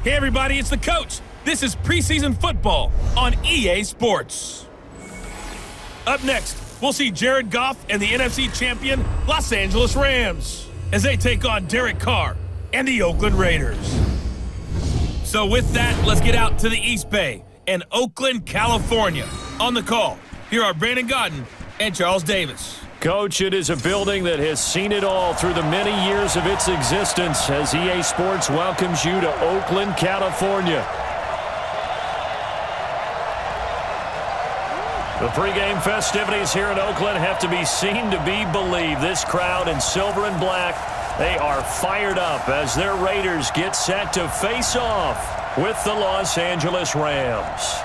Hey everybody, it's the coach. This is preseason football on EA Sports. Up next, we'll see Jared Goff and the NFC champion Los Angeles Rams as they take on Derek Carr and the Oakland Raiders. So with that, let's get out to the East Bay and Oakland, California. On the call, here are Brandon Godden and Charles Davis. Coach, it is a building that has seen it all through the many years of its existence as EA Sports welcomes you to Oakland, California. The pregame festivities here in Oakland have to be seen to be believed. This crowd in silver and black, they are fired up as their Raiders get set to face off with the Los Angeles Rams.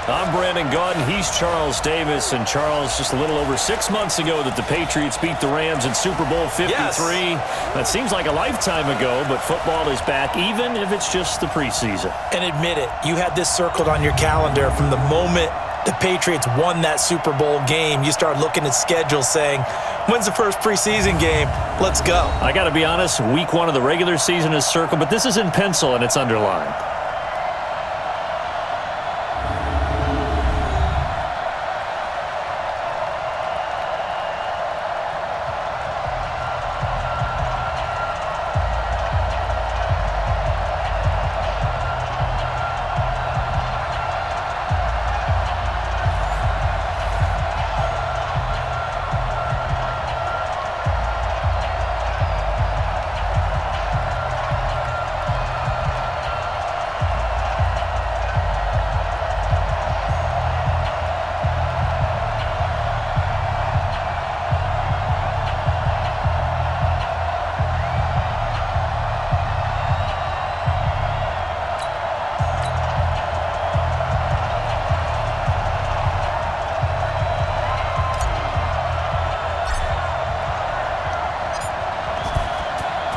I'm Brandon Godden. He's Charles Davis. And Charles, just a little over 6 months ago that the Patriots beat the Rams in Super Bowl 53. Yes. That seems like a lifetime ago, but football is back, even if it's just the preseason. And admit it, you had this circled on your calendar from the moment the Patriots won that Super Bowl game. You start looking at schedules saying, when's the first preseason game? Let's go. I got to be honest, week one of the regular season is circled, but this is in pencil and it's underlined.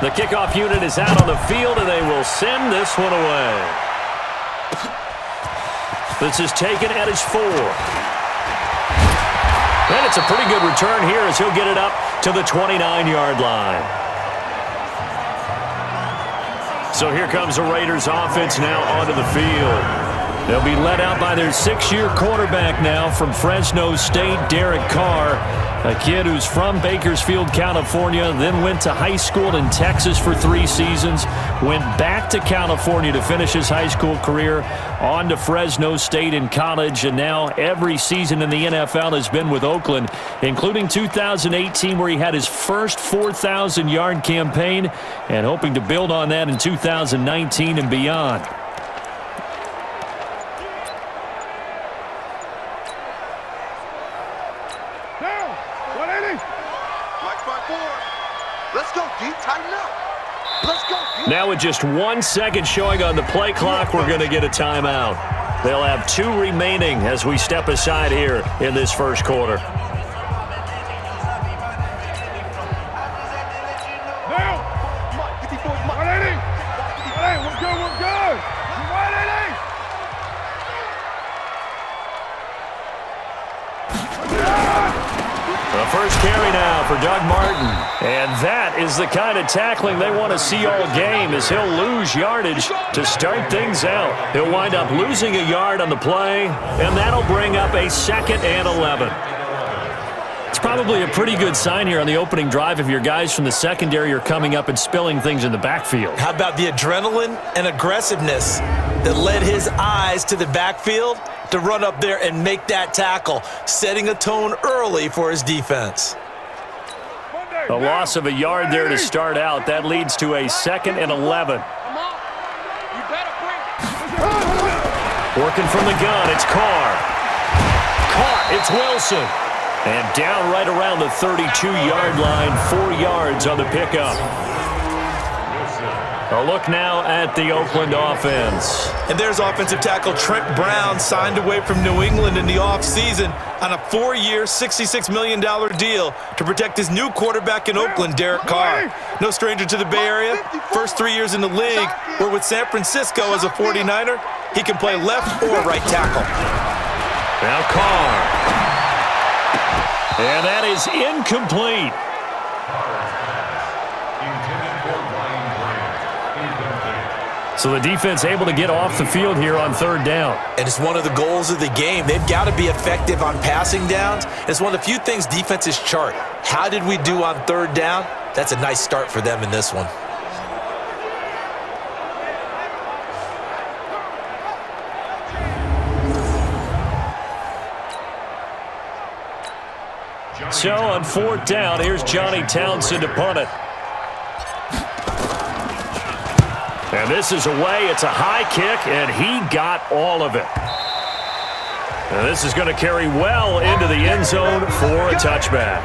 The kickoff unit is out on the field, and they will send this one away. This is taken at his 4. And it's a pretty good return here as he'll get it up to the 29-yard line. So here comes the Raiders offense now onto the field. They'll be led out by their 6-year quarterback now from Fresno State, Derek Carr, a kid who's from Bakersfield, California, then went to high school in Texas for 3 seasons, went back to California to finish his high school career, on to Fresno State in college, and now every season in the NFL has been with Oakland, including 2018 where he had his first 4,000-yard campaign and hoping to build on that in 2019 and beyond. Now with just 1 second showing on the play clock, we're going to get a timeout. They'll have 2 remaining as we step aside here in this first quarter. The first carry now for Doug Martin. And that is the kind of tackling they want to see all game as he'll lose yardage to start things out. He'll wind up losing a yard on the play, and that'll bring up a 2nd and 11. It's probably a pretty good sign here on the opening drive if your guys from the secondary are coming up and spilling things in the backfield. How about the adrenaline and aggressiveness that led his eyes to the backfield to run up there and make that tackle, setting a tone early for his defense. A loss of a yard there to start out. That leads to a 2nd and 11. Working from the gun, it's Carr. It's Wilson. And down right around the 32-yard line, 4 yards on the pickup. A look now at the Oakland offense. And there's offensive tackle Trent Brown, signed away from New England in the offseason on a 4-year, $66 million deal to protect his new quarterback in Oakland, Derek Carr. No stranger to the Bay Area. First 3 years in the league, where with San Francisco as a 49er, he can play left or right tackle. Now Carr. And that is incomplete. So the defense able to get off the field here on third down. And it's one of the goals of the game. They've got to be effective on passing downs. It's one of the few things defenses chart. How did we do on third down? That's a nice start for them in this one. So on fourth down, here's Johnny Townsend to punt it. And this is away. It's a high kick, and he got all of it. And this is going to carry well into the end zone for a touchback.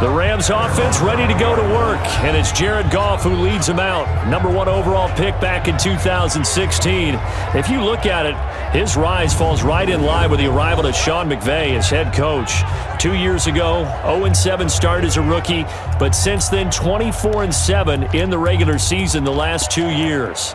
The Rams offense ready to go to work, and it's Jared Goff who leads them out. #1 overall pick back in 2016. If you look at it, his rise falls right in line with the arrival of Sean McVay as head coach. 2 years ago, 0-7 start as a rookie, but since then 24-7 in the regular season the last 2 years.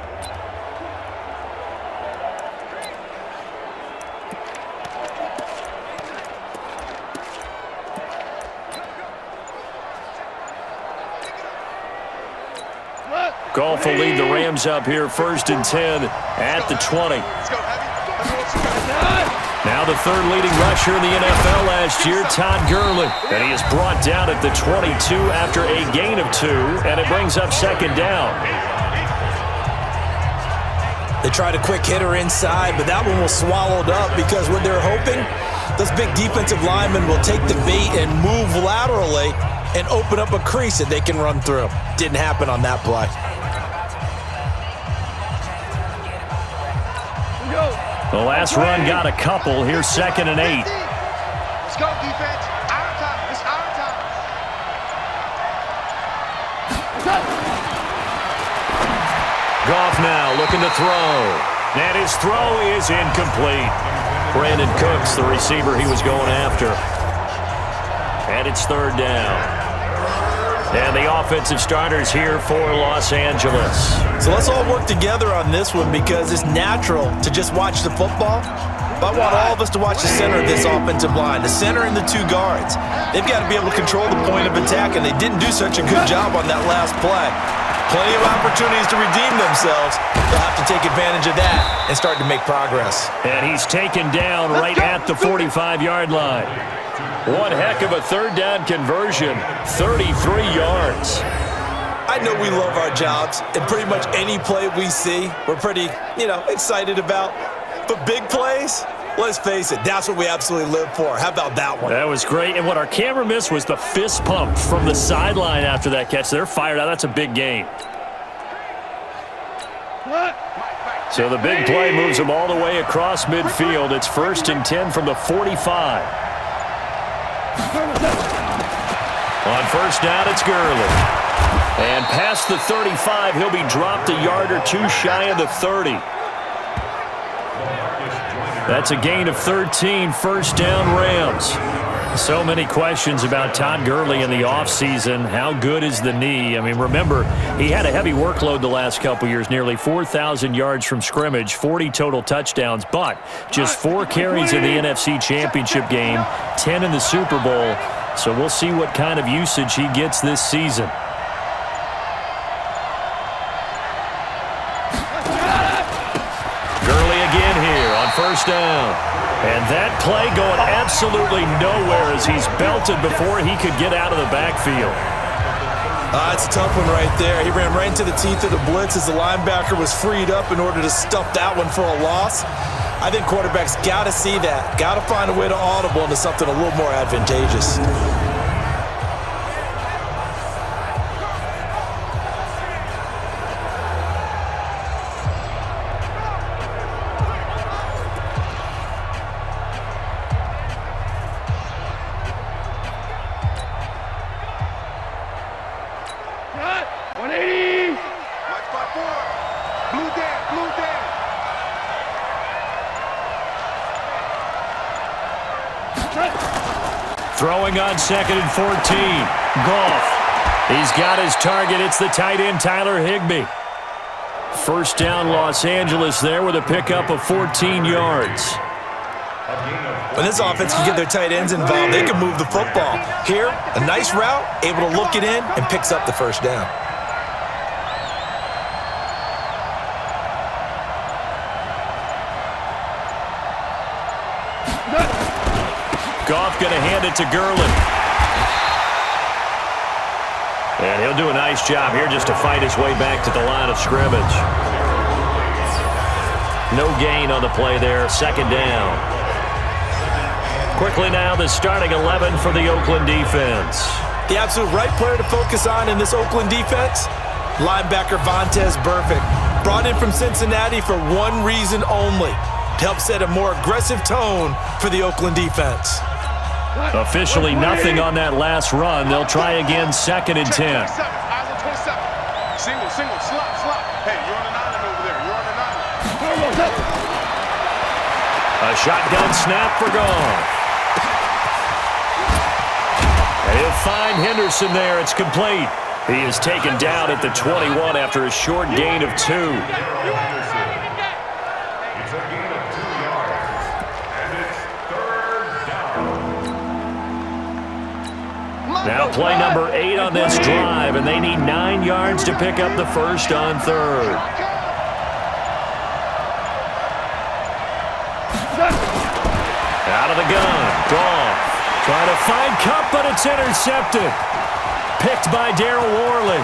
Goff will lead the Rams up here first and 10 at the 20. Now the third leading rusher in the NFL last year, Todd Gurley. And he is brought down at the 22 after a gain of 2, and it brings up second down. They tried a quick hitter inside, but that one was swallowed up because what they're hoping, those big defensive linemen will take the bait and move laterally and open up a crease that they can run through. Didn't happen on that play. The last run got a couple. Here's second and 8. Let's go, defense. Our time. It's our time. Goff now looking to throw. And his throw is incomplete. Brandon Cooks, the receiver he was going after. And it's third down. And the offensive starters here for Los Angeles. So let's all work together on this one because it's natural to just watch the football. But I want all of us to watch the center of this offensive line, the center and the 2 guards. They've got to be able to control the point of attack, and they didn't do such a good job on that last play. Plenty of opportunities to redeem themselves. They'll have to take advantage of that and start to make progress. And he's taken down right at the 45-yard line. One heck of a third down conversion, 33 yards. I know we love our jobs, and pretty much any play we see, we're pretty, excited about. But big plays, let's face it, that's what we absolutely live for. How about that one? That was great, and what our camera missed was the fist pump from the sideline after that catch. They're fired out. That's a big gain. So the big play moves them all the way across midfield. It's first and 10 from the 45. On first down, it's Gurley. And past the 35, he'll be dropped a yard or 2 shy of the 30. That's a gain of 13, first down Rams. So many questions about Todd Gurley in the offseason. How good is the knee? I mean, remember, he had a heavy workload the last couple years, nearly 4,000 yards from scrimmage, 40 total touchdowns, but just 4 carries in the NFC Championship game, 10 in the Super Bowl. So we'll see what kind of usage he gets this season. Gurley again here on first down. And that play going absolutely nowhere as he's belted before he could get out of the backfield. It's a tough one right there. He ran right into the teeth of the blitz as the linebacker was freed up in order to stuff that one for a loss. I think quarterbacks got to see that. Got to find a way to audible into something a little more advantageous. Throwing on second and 14. Goff. He's got his target. It's the tight end, Tyler Higbee. First down, Los Angeles there with a pickup of 14 yards. When this offense can get their tight ends involved, they can move the football. Here, a nice route, able to look it in, and picks up the first down. Goff going to hand it to Gurley. And he'll do a nice job here just to fight his way back to the line of scrimmage. No gain on the play there. Second down. Quickly now, the starting 11 for the Oakland defense. The absolute right player to focus on in this Oakland defense, linebacker Vontaze Burfict. Brought in from Cincinnati for one reason only, to help set a more aggressive tone for the Oakland defense. Officially nothing on that last run. They'll try again, 2nd and 10. Eyes on 27. Single, slot. Hey, you're on the 9 over there. You're on the 9. A shotgun snap for Goff. And he'll find Henderson there. It's complete. He is taken down at the 21 after a short gain of 2. Now play number 8 on this drive, and they need 9 yards to pick up the first on 3rd. Out of the gun, Goff. Trying to find Kupp, but it's intercepted. Picked by Darryl Worley.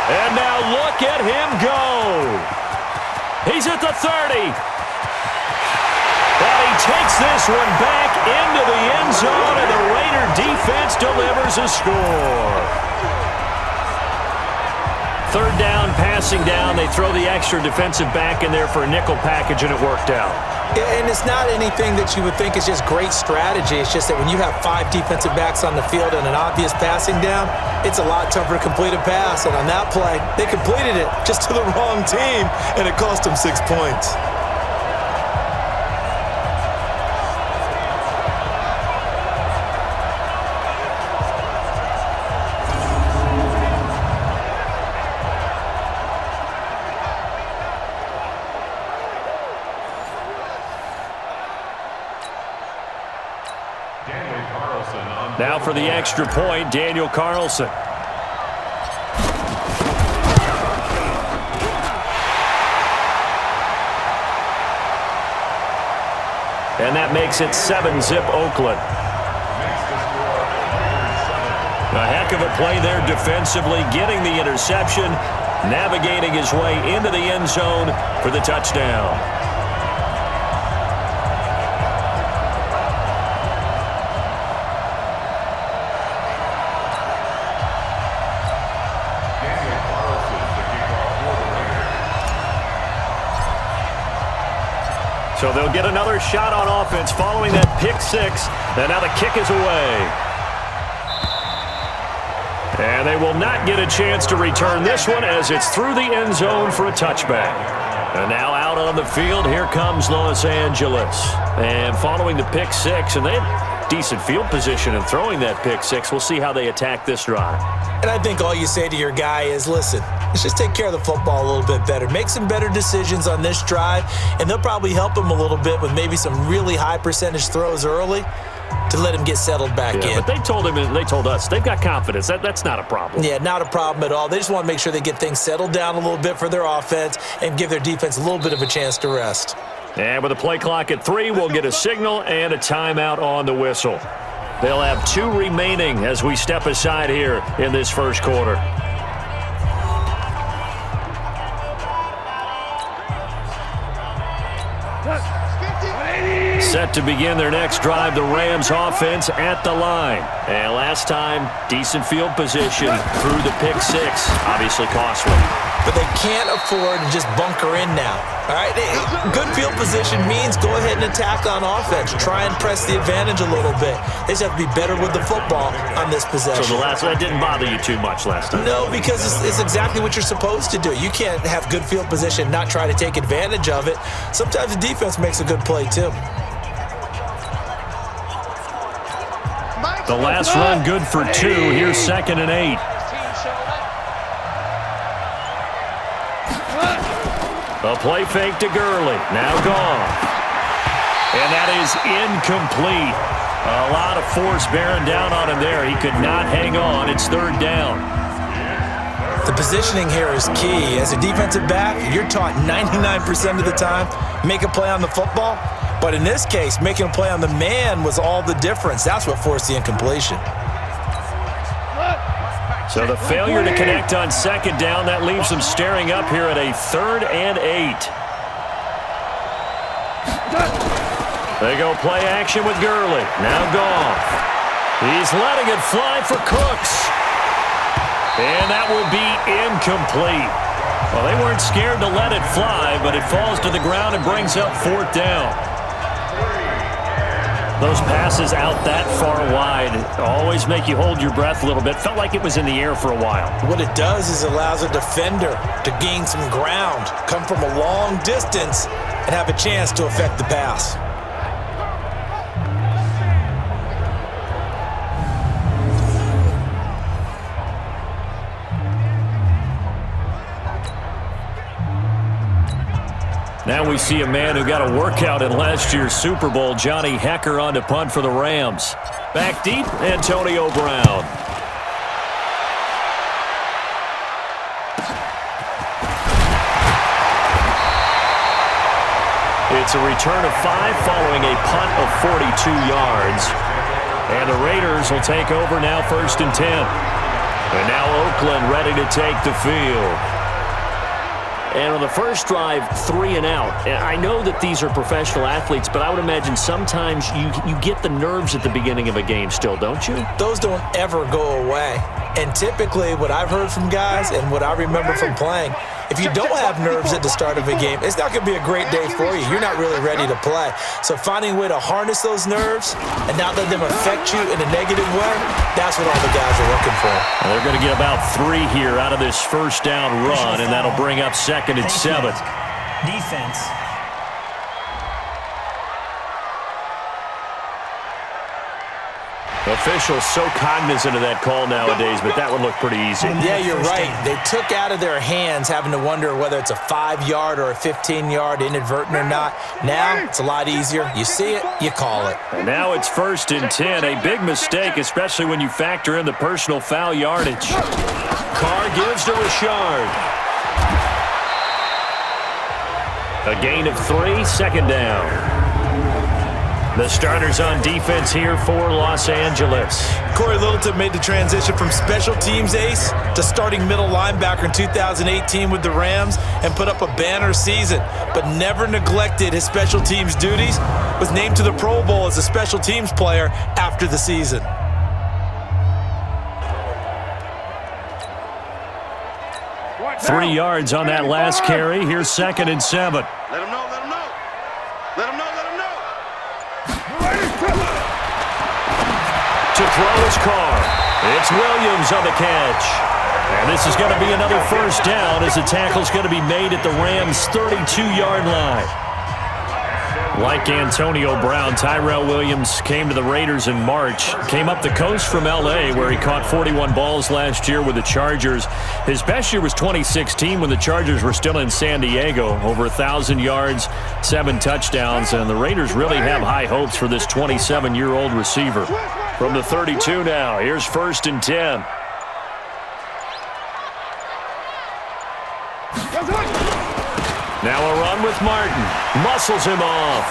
And now look at him go. He's at the 30. And he takes this one back into the end zone, and the Raider defense delivers a score. 3rd down, passing down. They throw the extra defensive back in there for a nickel package, and it worked out. And it's not anything that you would think is just great strategy. It's just that when you have 5 defensive backs on the field and an obvious passing down, it's a lot tougher to complete a pass. And on that play, they completed it just to the wrong team, and it cost them 6 points. Now for the extra point, Daniel Carlson. And that makes it 7-zip Oakland. A heck of a play there defensively, getting the interception, navigating his way into the end zone for the touchdown. So they'll get another shot on offense following that pick 6. And now the kick is away. And they will not get a chance to return this one as it's through the end zone for a touchback. And now out on the field, here comes Los Angeles. And following the pick 6, and they had decent field position in throwing that pick 6. We'll see how they attack this drive. And I think all you say to your guy is, listen, let's just take care of the football a little bit better. Make some better decisions on this drive, and they'll probably help him a little bit with maybe some really high percentage throws early to let him get settled back in. But they told him and they told us they've got confidence. That's not a problem. Yeah, not a problem at all. They just want to make sure they get things settled down a little bit for their offense and give their defense a little bit of a chance to rest. And with a play clock at 3, we'll get a signal and a timeout on the whistle. They'll have 2 remaining as we step aside here in this first quarter. Set to begin their next drive, the Rams offense at the line. And last time, decent field position through the pick 6, obviously costly. But they can't afford to just bunker in now. All right, good field position means go ahead and attack on offense. Try and press the advantage a little bit. They just have to be better with the football on this possession. So that didn't bother you too much last time? No, because it's exactly what you're supposed to do. You can't have good field position and not try to take advantage of it. Sometimes the defense makes a good play too. The last run good for 2. Here's 2nd and 8. A play fake to Gurley. Now Goff. And that is incomplete. A lot of force bearing down on him there. He could not hang on. It's 3rd down. The positioning here is key. As a defensive back, you're taught 99% of the time, make a play on the football. But in this case, making a play on the man was all the difference. That's what forced the incompletion. So the failure to connect on second down, that leaves them staring up here at a 3rd and 8. They go play action with Gurley. Now Goff. He's letting it fly for Cooks. And that will be incomplete. Well, they weren't scared to let it fly, but it falls to the ground and brings up 4th down. Those passes out that far wide always make you hold your breath a little bit. Felt like it was in the air for a while. What it does is allows a defender to gain some ground, come from a long distance, and have a chance to affect the pass. Now we see a man who got a workout in last year's Super Bowl, Johnny Hecker, on to punt for the Rams. Back deep, Antonio Brown. It's a return of 5 following a punt of 42 yards. And the Raiders will take over now 1st and 10. And now Oakland ready to take the field. And on the first drive, 3 and out. And I know that these are professional athletes, but I would imagine sometimes you get the nerves at the beginning of a game still, don't you? Those don't ever go away. And typically what I've heard from guys and what I remember from playing, if you don't have nerves at the start of a game, it's not going to be a great day for you. You're not really ready to play. So finding a way to harness those nerves and not let them affect you in a negative way, that's what all the guys are looking for. Well, they're going to get about 3 here out of this first down run, and that'll bring up 2nd and 7. Defense. Officials so cognizant of that call nowadays, but that would look pretty easy. Yeah, you're right. They took out of their hands having to wonder whether it's a 5-yard or a 15-yard inadvertent or not. Now it's a lot easier. You see it, you call it. And now it's 1st and 10. A big mistake, especially when you factor in the personal foul yardage. Carr gives to Richard. A gain of 3, 2nd down. The starters on defense here for Los Angeles. Corey Littleton made the transition from special teams ace to starting middle linebacker in 2018 with the Rams and put up a banner season, but never neglected his special teams duties. Was named to the Pro Bowl as a special teams player after the season. Three yards on that last carry. Here's 2nd and 7. Let him know, let him know. Let him know, let him know. To throw his Carr. It's Williams on the catch. And this is going to be another 1st down as the tackle's going to be made at the Rams' 32-yard line. Like Antonio Brown, Tyrell Williams came to the Raiders in March. Came up the coast from L.A. where he caught 41 balls last year with the Chargers. His best year was 2016 when the Chargers were still in San Diego. Over 1,000 yards, 7 touchdowns, and the Raiders really have high hopes for this 27-year-old receiver. From the 32 now, here's 1st and 10. Now a run with Martin. Muscles him off.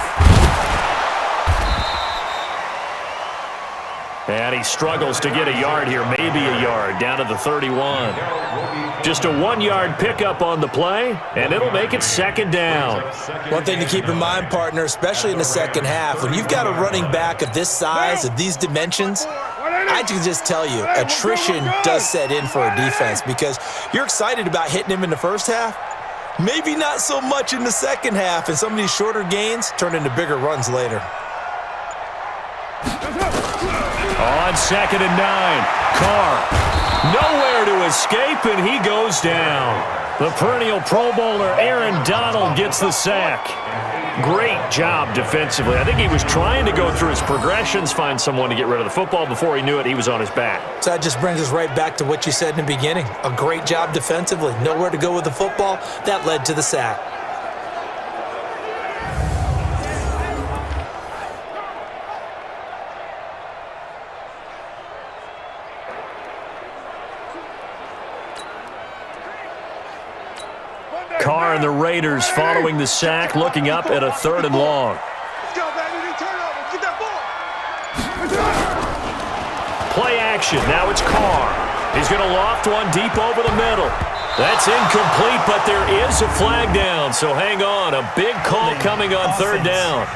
And he struggles to get a yard here, maybe a yard, down to the 31. Just a 1-yard pickup on the play, and it'll make it 2nd down. One thing to keep in mind, partner, especially in the second half, when you've got a running back of this size, of these dimensions, I can just tell you, attrition does set in for a defense because you're excited about hitting him in the first half. Maybe not so much in the second half, and some of these shorter gains turn into bigger runs later. On 2nd and 9, Carr. Nowhere to escape, and he goes down. The perennial Pro Bowler Aaron Donald gets the sack. Great job defensively. I think he was trying to go through his progressions, find someone to get rid of the football. Before he knew it, he was on his back. So that just brings us right back to what you said in the beginning. A great job defensively. Nowhere to go with the football. That led to the sack. Carr and the Raiders following the sack, looking up at a 3rd and long. Let's go, Play action. Now it's Carr. He's going to loft one deep over the middle. That's incomplete, but there is a flag down, so hang on. A big call coming on third down.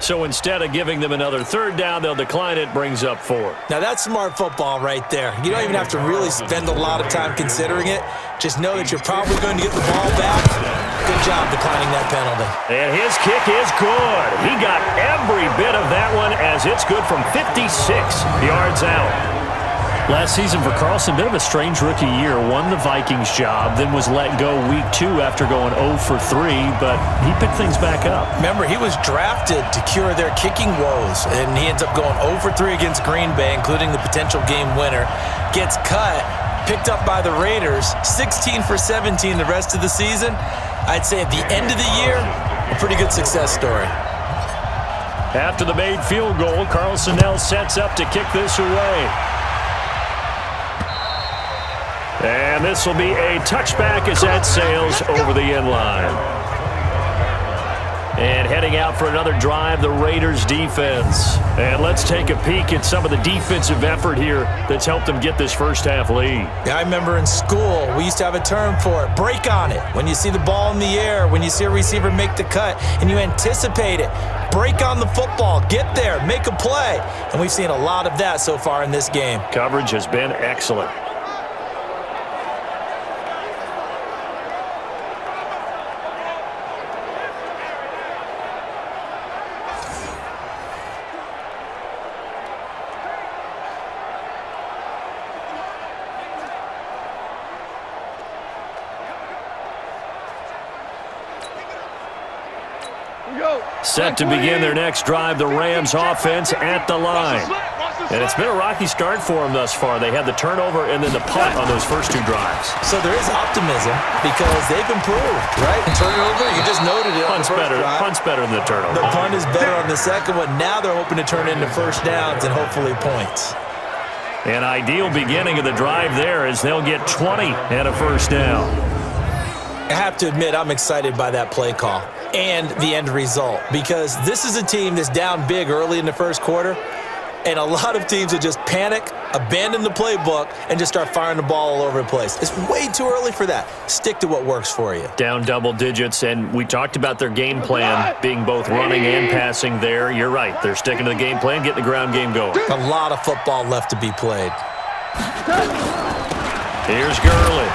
So instead of giving them another third down, they'll decline it, brings up 4. Now that's smart football right there. You don't even have to really spend a lot of time considering it. Just know that you're probably going to get the ball back. Good job declining that penalty. And his kick is good. He got every bit of that one as it's good from 56 yards out. Last season for Carlson, bit of a strange rookie year. Won the Vikings job, then was let go week 2 after going 0 for 3, but he picked things back up. Remember, he was drafted to cure their kicking woes, and he ends up going 0 for 3 against Green Bay, including the potential game winner. Gets cut, picked up by the Raiders, 16 for 17 the rest of the season. I'd say at the end of the year, a pretty good success story. After the made field goal, Carlson now sets up to kick this away. And this will be a touchback as that sails over the end line. And heading out for another drive, the Raiders defense. And let's take a peek at some of the defensive effort here that's helped them get this first half lead. Yeah, I remember in school, we used to have a term for it, break on it. When you see the ball in the air, when you see a receiver make the cut, and you anticipate it, break on the football, get there, make a play. And we've seen a lot of that so far in this game. Coverage has been excellent. Set to begin their next drive, the Rams offense at the line. And it's been a rocky start for them thus far. They had the turnover and then the punt on those first 2 drives. So there is optimism because they've improved, right? Turnover, you just noted it. Punt's better than the turnover. The punt is better on the second one. Now they're hoping to turn into first downs and hopefully points. An ideal beginning of the drive there as they'll get 20 and a first down. I have to admit, I'm excited by that play call and the end result because this is a team that's down big early in the first quarter, and a lot of teams will just panic, abandon the playbook, and just start firing the ball all over the place. It's way too early for that. Stick to what works for you. Down double digits, and we talked about their game plan being both running and passing there. You're right. They're sticking to the game plan, getting the ground game going. A lot of football left to be played. Here's Gurley.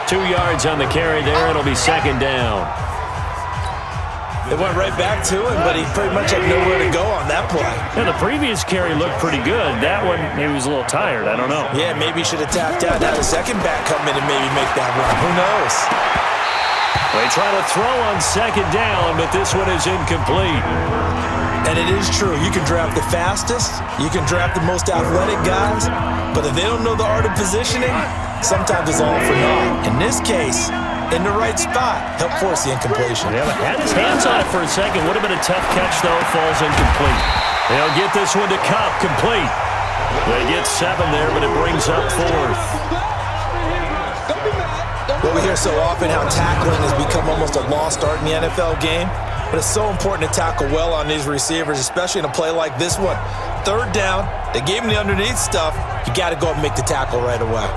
2 yards on the carry there. It'll be second down. They went right back to him, but he pretty much had nowhere to go on that play. Yeah, the previous carry looked pretty good. That one, maybe he was a little tired. I don't know. Yeah, maybe he should have tapped out. Now the second back come in and maybe make that run. Who knows? They try to throw on second down, but this one is incomplete. And it is true. You can draft the fastest. You can draft the most athletic guys. But if they don't know the art of positioning, sometimes it's all for naught. In this case, in the right spot, help force the incompletion. Yeah, had his hands on it for a second. Would have been a tough catch, though. Falls incomplete. They'll get this one to Cup, complete. They get 7 there, but it brings up 4th. Well, we hear so often how tackling has become almost a lost art in the NFL game. But it's so important to tackle well on these receivers, especially in a play like this one. Third down, they gave him the underneath stuff. You got to go and make the tackle right away.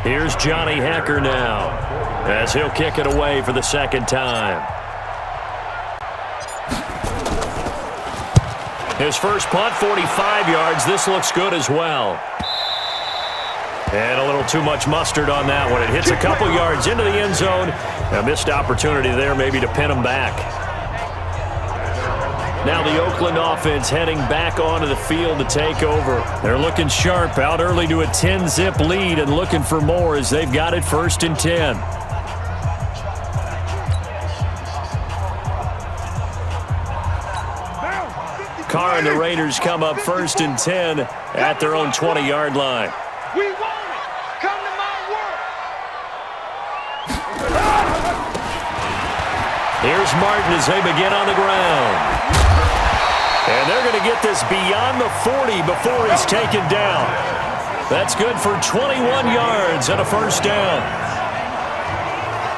Here's Johnny Hacker now as he'll kick it away for the second time. His first punt, 45 yards. This looks good as well. And a little too much mustard on that one. It hits a couple yards into the end zone. A missed opportunity there maybe to pin him back. Now the Oakland offense heading back onto the field to take over. They're looking sharp, out early to a 10-zip lead and looking for more as they've got it 1st and 10. Carr and the Raiders come up 1st and 10 at their own 20-yard line. We want it. Come to my world. Here's Martin as they begin on the ground. And they're going to get this beyond the 40 before he's taken down. That's good for 21 yards and a first down.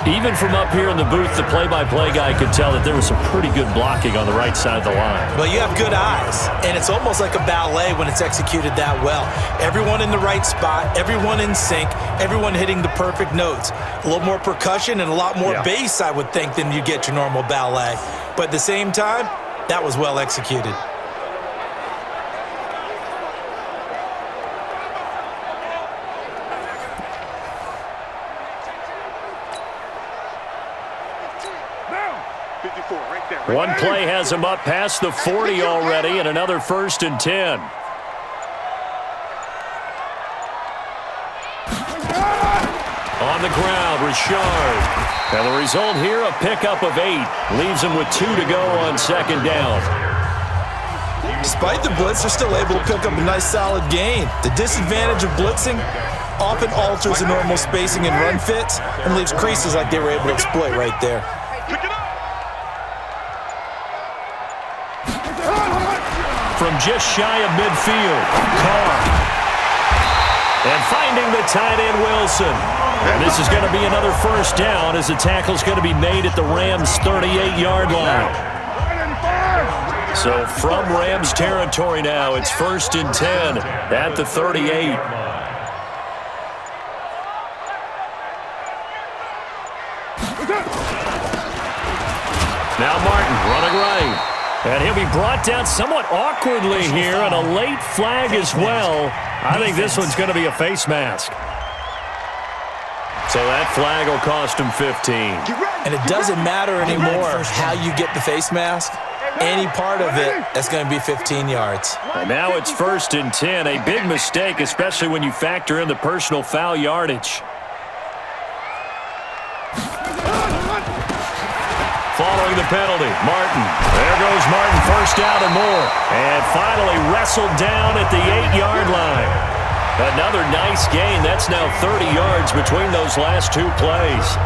Even from up here in the booth, the play-by-play guy could tell that there was some pretty good blocking on the right side of the line. Well, you have good eyes, and it's almost like a ballet when it's executed that well. Everyone in the right spot, everyone in sync, everyone hitting the perfect notes. A little more percussion and a lot more bass, I would think, than you get your normal ballet. But at the same time, that was well executed. One play has him up past the 40 already, and another 1st and 10. On the ground, Richard. And the result here, a pickup of 8. Leaves him with 2 to go on 2nd down. Despite the blitz, they're still able to pick up a nice solid gain. The disadvantage of blitzing often alters the normal spacing and run fits and leaves creases like they were able to exploit right there. From just shy of midfield, Carr. And finding the tight end, Wilson. And this is going to be another first down as the tackle's going to be made at the Rams' 38-yard line. So from Rams territory now, it's 1st and 10 at the 38. Now Martin running right. And he'll be brought down somewhat awkwardly here, and a late flag as well. I think this one's going to be a face mask. So that flag will cost him 15. And it doesn't matter anymore how you get the face mask. Any part of it, that's going to be 15 yards. And now it's 1st and 10. A big mistake, especially when you factor in the personal foul yardage. Following the penalty, Martin. There goes Martin, 1st down and more. And finally wrestled down at the 8-yard line. Another nice gain. That's now 30 yards between those last 2 plays.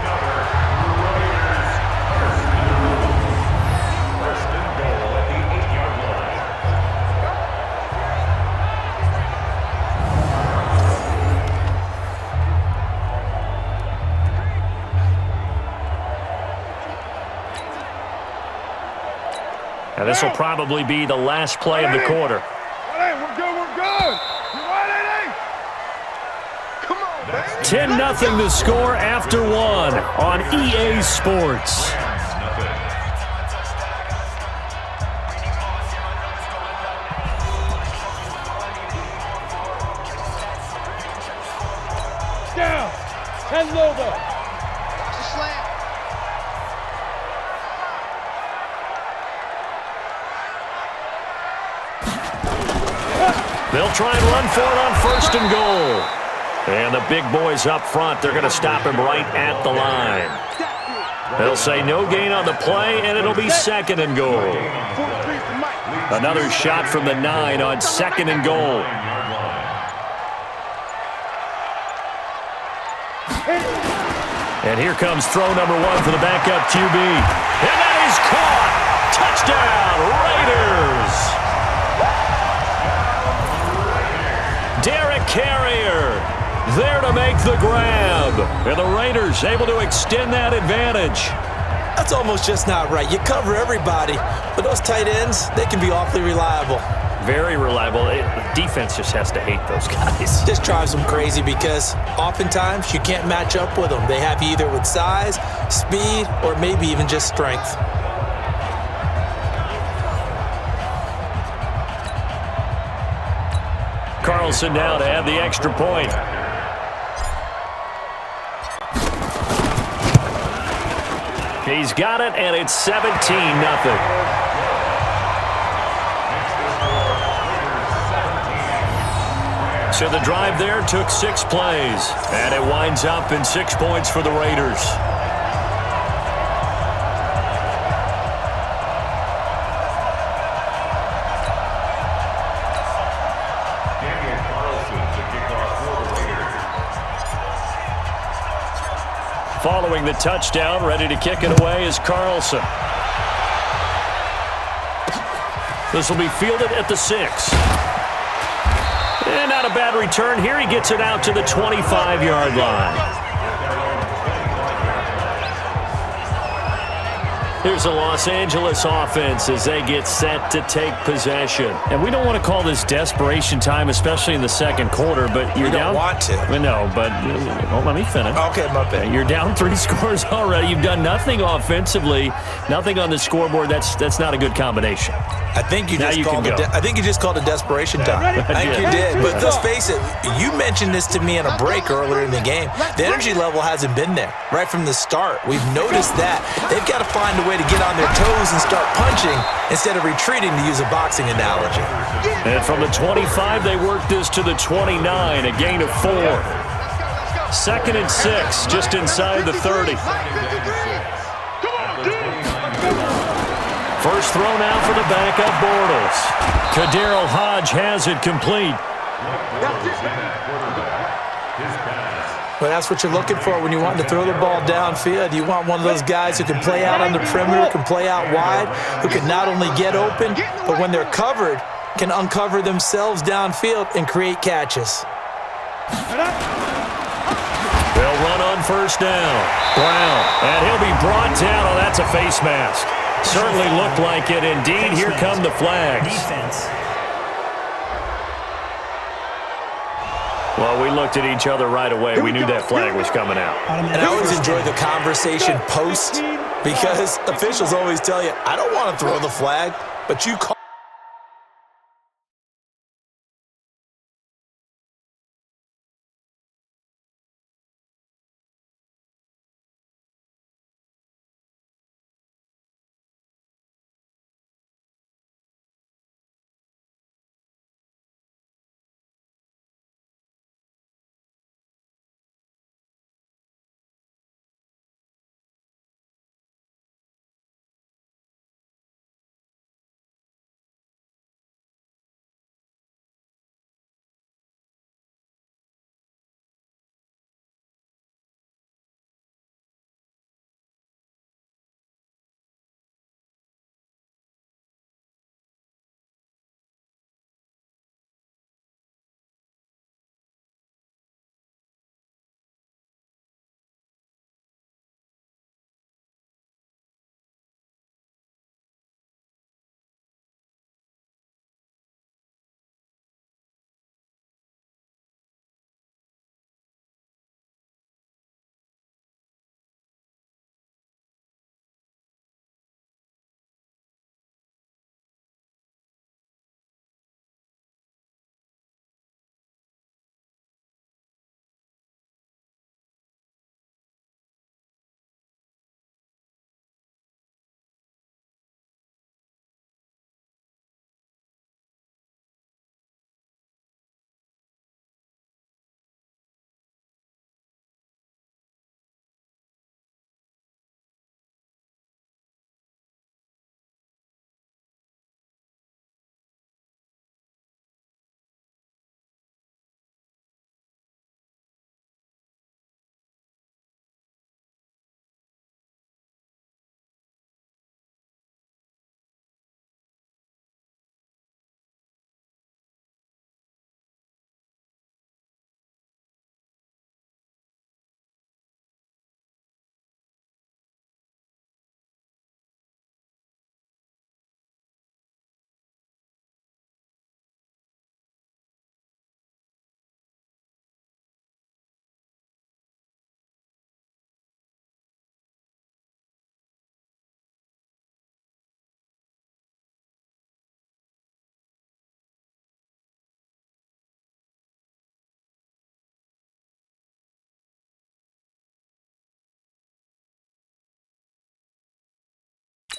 And this will probably be the last play of the quarter. We're good. 10-0 the score after 1 on EA Sports. Down. 10 over. They'll try and run for it on 1st and goal. And the big boys up front, they're going to stop him right at the line. They'll say no gain on the play, and it'll be 2nd and goal. Another shot from the 9 on 2nd and goal. And here comes throw number 1 for the backup QB. And that is caught. Touchdown, Raiders. Derek Carrier there to make the grab. And the Raiders able to extend that advantage. That's almost just not right. You cover everybody, but those tight ends, they can be awfully reliable. Very reliable. The defense just has to hate those guys. This drives them crazy because oftentimes you can't match up with them. They have you either with size, speed, or maybe even just strength. Carlson now to add the extra point. He's got it, and it's 17-0. So the drive there took 6 plays, and it winds up in 6 points for the Raiders. Following the touchdown, ready to kick it away is Carlson. This will be fielded at the 6. And not a bad return here. He gets it out to the 25-yard line. Here's the Los Angeles offense as they get set to take possession. And we don't want to call this desperation time, especially in the second quarter, but you're down. You don't want to. No, but let me finish. Okay, my bad. You're down 3 scores already. You've done nothing offensively, nothing on the scoreboard. That's not a good combination. I think you just called it desperation time. I think you did. But let's face it, you mentioned this to me in a break earlier in the game. The energy level hasn't been there right from the start. We've noticed that. They've got to find a way to get on their toes and start punching instead of retreating, to use a boxing analogy. And from the 25, they work this to the 29, a gain of 4. 2nd and 6, just inside the 30. First throw now for the backup Bortles. Kadarrell Hodge has it complete. Well, that's what you're looking for when you want to throw the ball downfield. You want one of those guys who can play out on the perimeter, can play out wide, who can not only get open, but when they're covered, can uncover themselves downfield and create catches. They'll run on first down. Brown, and he'll be brought down. Oh, that's a face mask. Certainly looked like it. Indeed, here come the flags. Defense. Well, we looked at each other right away. We knew that flag was coming out. And I always enjoy the conversation post, because officials always tell you, I don't want to throw the flag, but you call.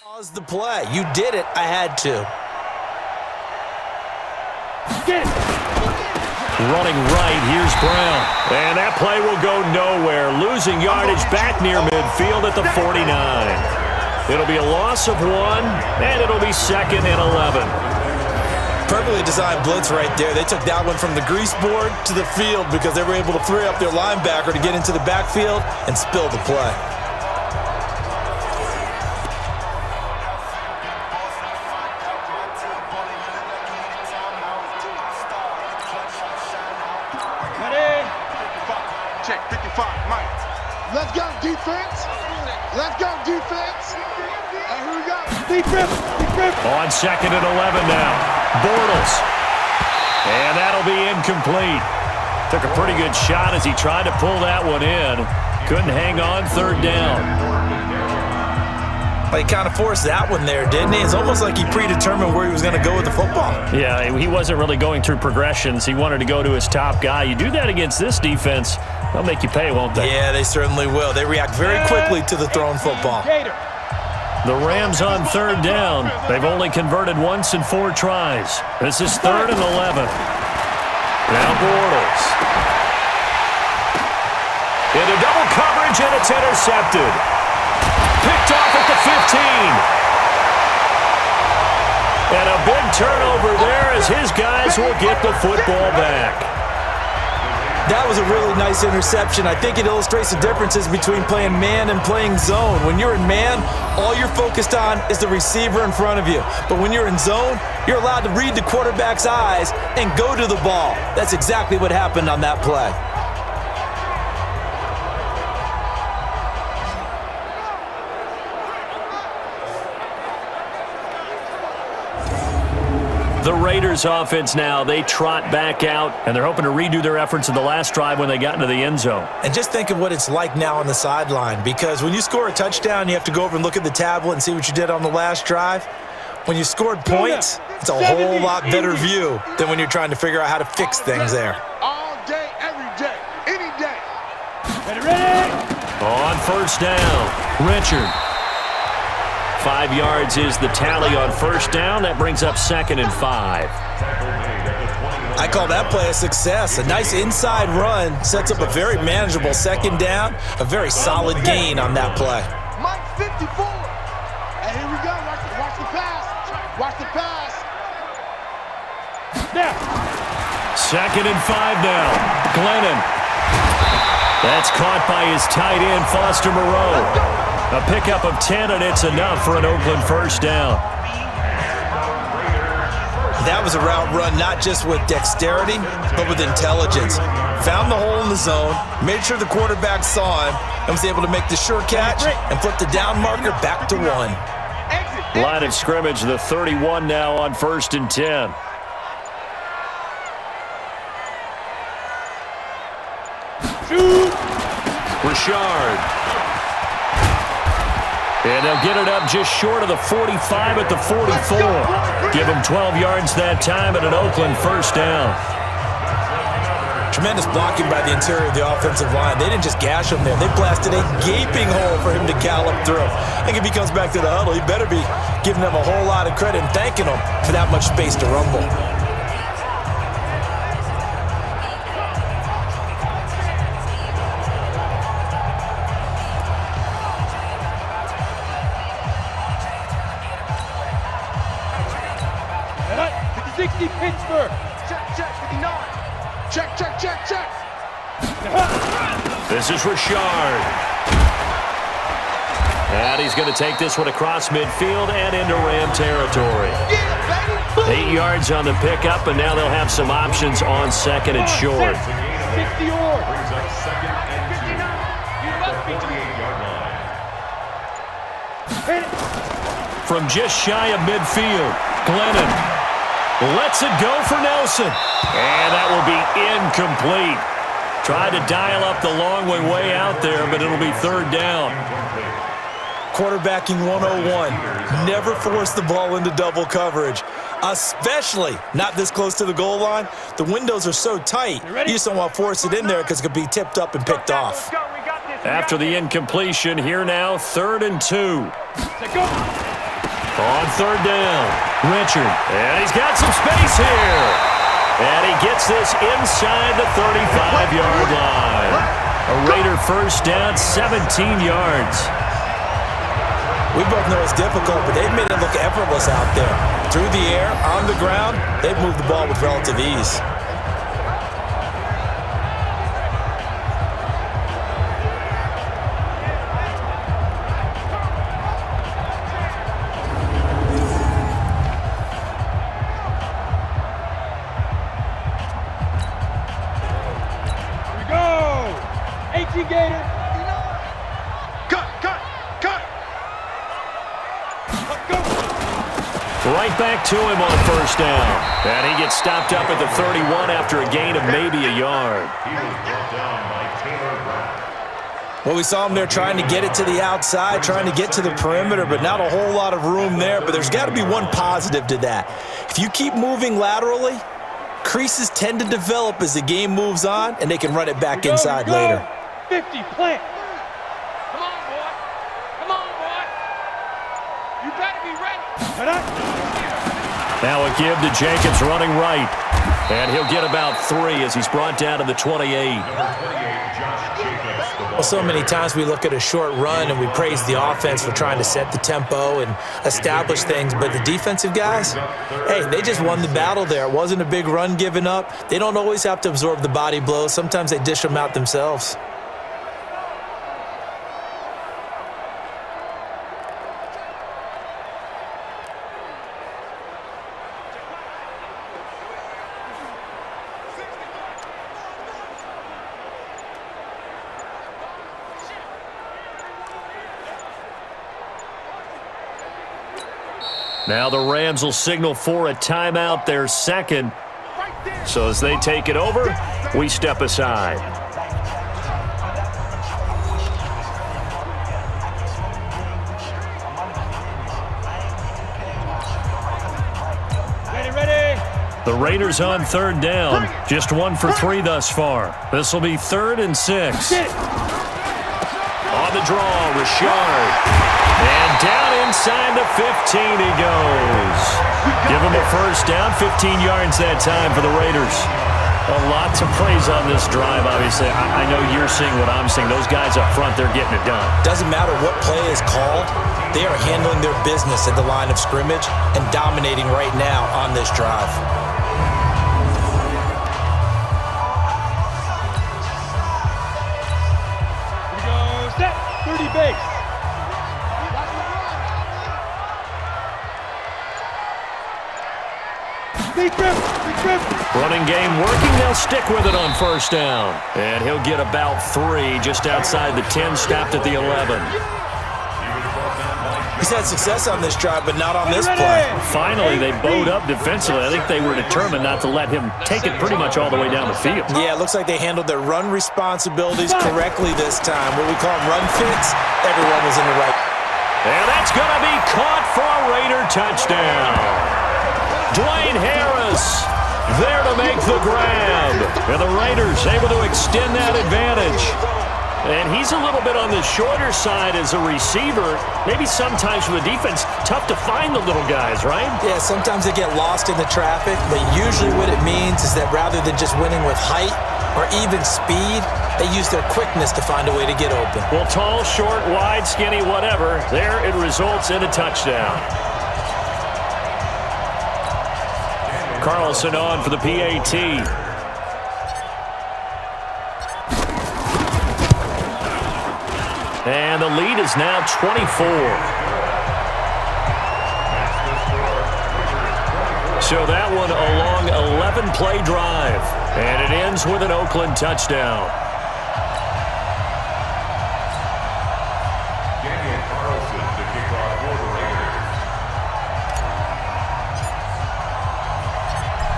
Pause the play. You did it. I had to. Running right, here's Brown. And that play will go nowhere. Losing yardage back near midfield at the 49. It'll be a loss of 1, and it'll be 2nd and 11. Perfectly designed blitz right there. They took that one from the grease board to the field because they were able to free up their linebacker to get into the backfield and spill the play. Check 55, Mike. Let's go, defense. Let's go, defense. And here we go. Defense. On 2nd and 11 now. Bortles. And that'll be incomplete. Took a pretty good shot as he tried to pull that one in. Couldn't hang on 3rd down. He kind of forced that one there, didn't he? It's almost like he predetermined where he was going to go with the football. Yeah, he wasn't really going through progressions. He wanted to go to his top guy. You do that against this defense, they'll make you pay, won't they? Yeah, they certainly will. They react very quickly to the thrown football. The Rams on 3rd down. They've only converted once in 4 tries. This is 3rd and 11. Now Bortles. Into double coverage, and it's intercepted. Picked off at the 15. And a big turnover there as his guys will get the football back. That was a really nice interception. I think it illustrates the differences between playing man and playing zone. When you're in man, all you're focused on is the receiver in front of you. But when you're in zone, you're allowed to read the quarterback's eyes and go to the ball. That's exactly what happened on that play. The Raiders offense now, they trot back out, and they're hoping to redo their efforts in the last drive when they got into the end zone. And just think of what it's like now on the sideline, because when you score a touchdown, you have to go over and look at the tablet and see what you did on the last drive. When you scored points, it's a whole lot better view than when you're trying to figure out how to fix things there. All day, every day, any day. Ready? On 1st down, Richard. 5 yards is the tally on 1st down. That brings up 2nd and 5. I call that play a success. A nice inside run sets up a very manageable 2nd down. A very solid gain on that play. Mike 54. And here we go. Watch the pass. Watch the pass. Now. 2nd and 5 now. Glennon. That's caught by his tight end, Foster Moreau. A pickup of 10, and it's enough for an Oakland 1st down. That was a route run not just with dexterity, but with intelligence. Found the hole in the zone, made sure the quarterback saw him, and was able to make the sure catch and flip the down marker back to 1. Line of scrimmage, the 31 now on 1st and 10. Richard. And they'll get it up just short of the 45 at the 44. Give them 12 yards that time at an Oakland 1st down. Tremendous blocking by the interior of the offensive line. They didn't just gash him there. They blasted a gaping hole for him to gallop through. I think if he comes back to the huddle, he better be giving them a whole lot of credit and thanking them for that much space to rumble. Pittsburgh. Check, 59. Check. This is Richard. And he's going to take this one across midfield and into Ram territory. 8 yards on the pickup, and now they'll have some options on 2nd and short. 60 or. From just shy of midfield, Glennon lets it go for Nelson. And that will be incomplete. Tried to dial up the long way out there, but it'll be 3rd down. Quarterbacking 101. Never force the ball into double coverage, especially not this close to the goal line. The windows are so tight, you just don't want to force it in there because it could be tipped up and picked off. After the incompletion, here now, 3rd and 2. On 3rd down, Richard. And he's got some space here. And he gets this inside the 35-yard line. A Raider 1st down, 17 yards. We both know it's difficult, but they've made it look effortless out there. Through the air, on the ground, they've moved the ball with relative ease. Gator. Right back to him on first down. And he gets stopped up at the 31 after a gain of maybe a yard. Well, we saw him there trying to get it to the outside, trying to get to the perimeter, but not a whole lot of room there. But there's got to be one positive to that. If you keep moving laterally, creases tend to develop as the game moves on, and they can run it back inside later. 50, plant. Come on, boy. Come on, boy. You better be ready. Now a give to Jenkins running right. And he'll get about 3 as he's brought down to the 28. Well, so many times we look at a short run and we praise the offense for trying to set the tempo and establish things, but the defensive guys, hey, they just won the battle there. It wasn't a big run given up. They don't always have to absorb the body blows. Sometimes they dish them out themselves. Now the Rams will signal for a timeout, their second. So as they take it over, we step aside. Ready. The Raiders on third down. Just 1 for 3 thus far. This will be 3rd and 6. On the draw, Richard. And down inside the 15 he goes. Give him a first down, 15 yards that time for the Raiders. A lot to praise on this drive, obviously. I know you're seeing what I'm seeing. Those guys up front, they're getting it done. Doesn't matter what play is called. They are handling their business at the line of scrimmage and dominating right now on this drive. Here we go. Set. 30 base. Running game working. They'll stick with it on first down. And he'll get about 3 just outside the 10, stopped at the 11. He's had success on this drive, but not on this play. Finally, they bowed up defensively. I think they were determined not to let him take it pretty much all the way down the field. Yeah, it looks like they handled their run responsibilities correctly this time. What we call them run fits, everyone was in the right. And that's going to be caught for a Raider touchdown. Dwayne Harris there to make the grab. And the Raiders able to extend that advantage. And he's a little bit on the shorter side as a receiver. Maybe sometimes for the defense, tough to find the little guys, right? Yeah, sometimes they get lost in the traffic, but usually what it means is that rather than just winning with height or even speed, they use their quickness to find a way to get open. Well, tall, short, wide, skinny, whatever, there it results in a touchdown. Carlson on for the PAT. And the lead is now 24. So that one a long 11-play drive. And it ends with an Oakland touchdown.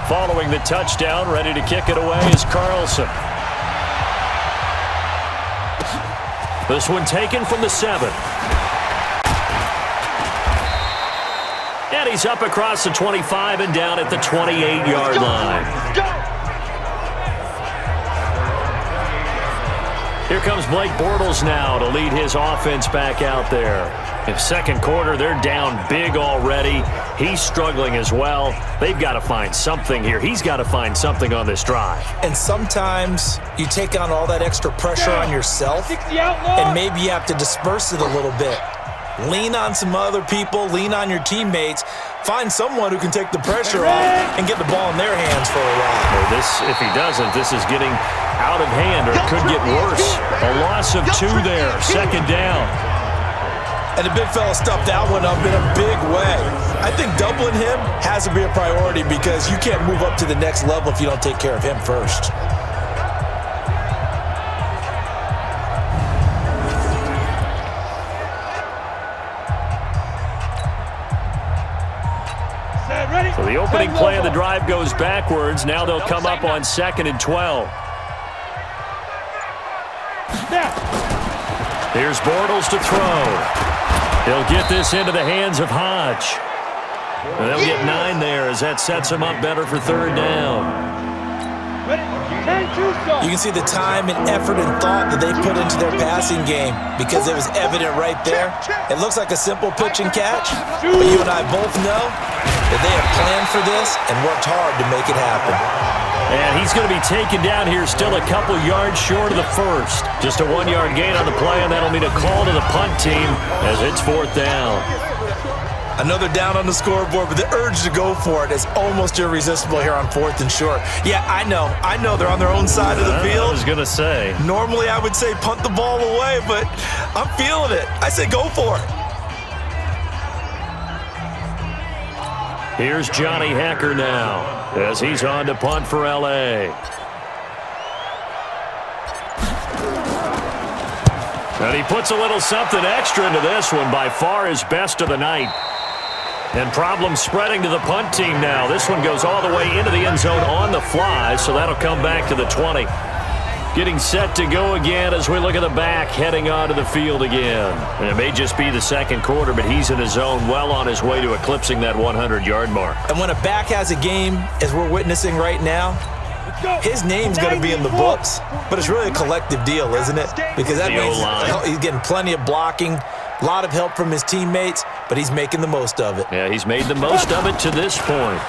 Following the touchdown, ready to kick it away is Carlson. This one taken from the 7. And he's up across the 25 and down at the 28-yard line. Here comes Blake Bortles now to lead his offense back out there. In second quarter, they're down big already. He's struggling as well. They've got to find something here. He's got to find something on this drive. And sometimes you take on all that extra pressure on yourself, and maybe you have to disperse it a little bit. Lean on some other people. Lean on your teammates. Find someone who can take the pressure off and get the ball in their hands for a while. If he doesn't, this is getting out of hand, or it could get worse. A loss of 2 there, 2nd down. And the big fella stuffed that one up in a big way. I think doubling him has to be a priority because you can't move up to the next level if you don't take care of him first. So the opening play of the drive goes backwards. Now they'll come up on 2nd and 12. Here's Bortles to throw. He'll get this into the hands of Hodge. And they'll get 9 there as that sets them up better for 3rd down. You can see the time and effort and thought that they put into their passing game because it was evident right there. It looks like a simple pitch and catch, but you and I both know that they have planned for this and worked hard to make it happen. And he's going to be taken down here still a couple yards short of the first. Just a 1-yard gain on the play, and that'll mean a call to the punt team as it's 4th down. Another down on the scoreboard, but the urge to go for it is almost irresistible here on 4th and short. Yeah, I know they're on their own side of the field. I was going to say. Normally I would say punt the ball away, but I'm feeling it. I say go for it. Here's Johnny Hacker now as he's on to punt for L.A. And he puts a little something extra into this one, by far his best of the night. And problems spreading to the punt team now. This one goes all the way into the end zone on the fly, so that'll come back to the 20. Getting set to go again as we look at the back heading onto the field again. And it may just be the 2nd quarter, but he's in his zone, well on his way to eclipsing that 100-yard mark. And when a back has a game, as we're witnessing right now, his name's going to be in the books, but it's really a collective deal, isn't it? Because that means he's getting plenty of blocking, a lot of help from his teammates, but he's making the most of it. Yeah, he's made the most of it to this point.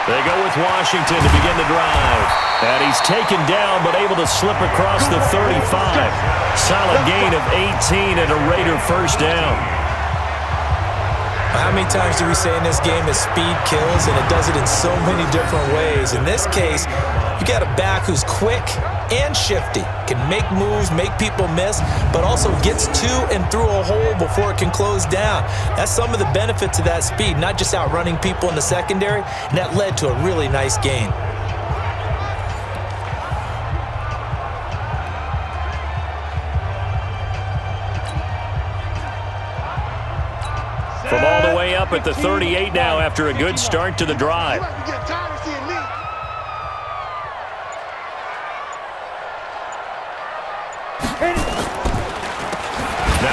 They go with Washington to begin the drive. And he's taken down, but able to slip across the 35. Solid gain of 18 and a Raider 1st down. How many times do we say in this game that speed kills, and it does it in so many different ways? In this case, you got a back who's quick and shifty, can make moves, make people miss, but also gets to and through a hole before it can close down. That's some of the benefits of that speed, not just outrunning people in the secondary, and that led to a really nice gain. From all the way up at the 38 now after a good start to the drive. Now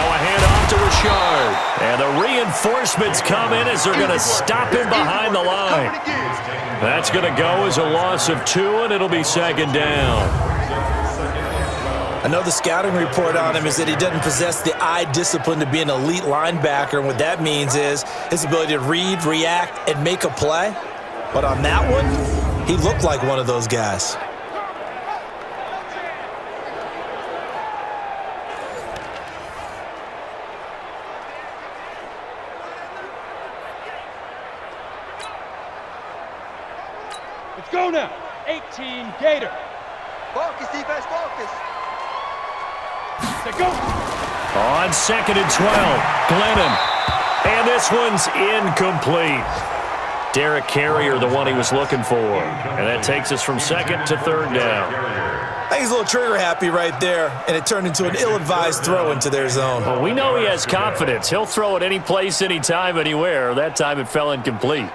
a handoff to Richard. And the reinforcements come in as they're going to stop him behind the line. That's going to go as a loss of 2, and it'll be 2nd down. I know the scouting report on him is that he doesn't possess the eye discipline to be an elite linebacker, and what that means is his ability to read, react, and make a play. But on that one, he looked like one of those guys. Let's go now. 18 Gator. Focus, defense, focus. Go. On 2nd and 12, Glennon. And this one's incomplete. Derek Carrier, the one he was looking for. And that takes us from 2nd to 3rd down. I think he's a little trigger happy right there, and it turned into an ill-advised throw into their zone. Well, we know he has confidence. He'll throw it any place, anytime, anywhere. That time it fell incomplete.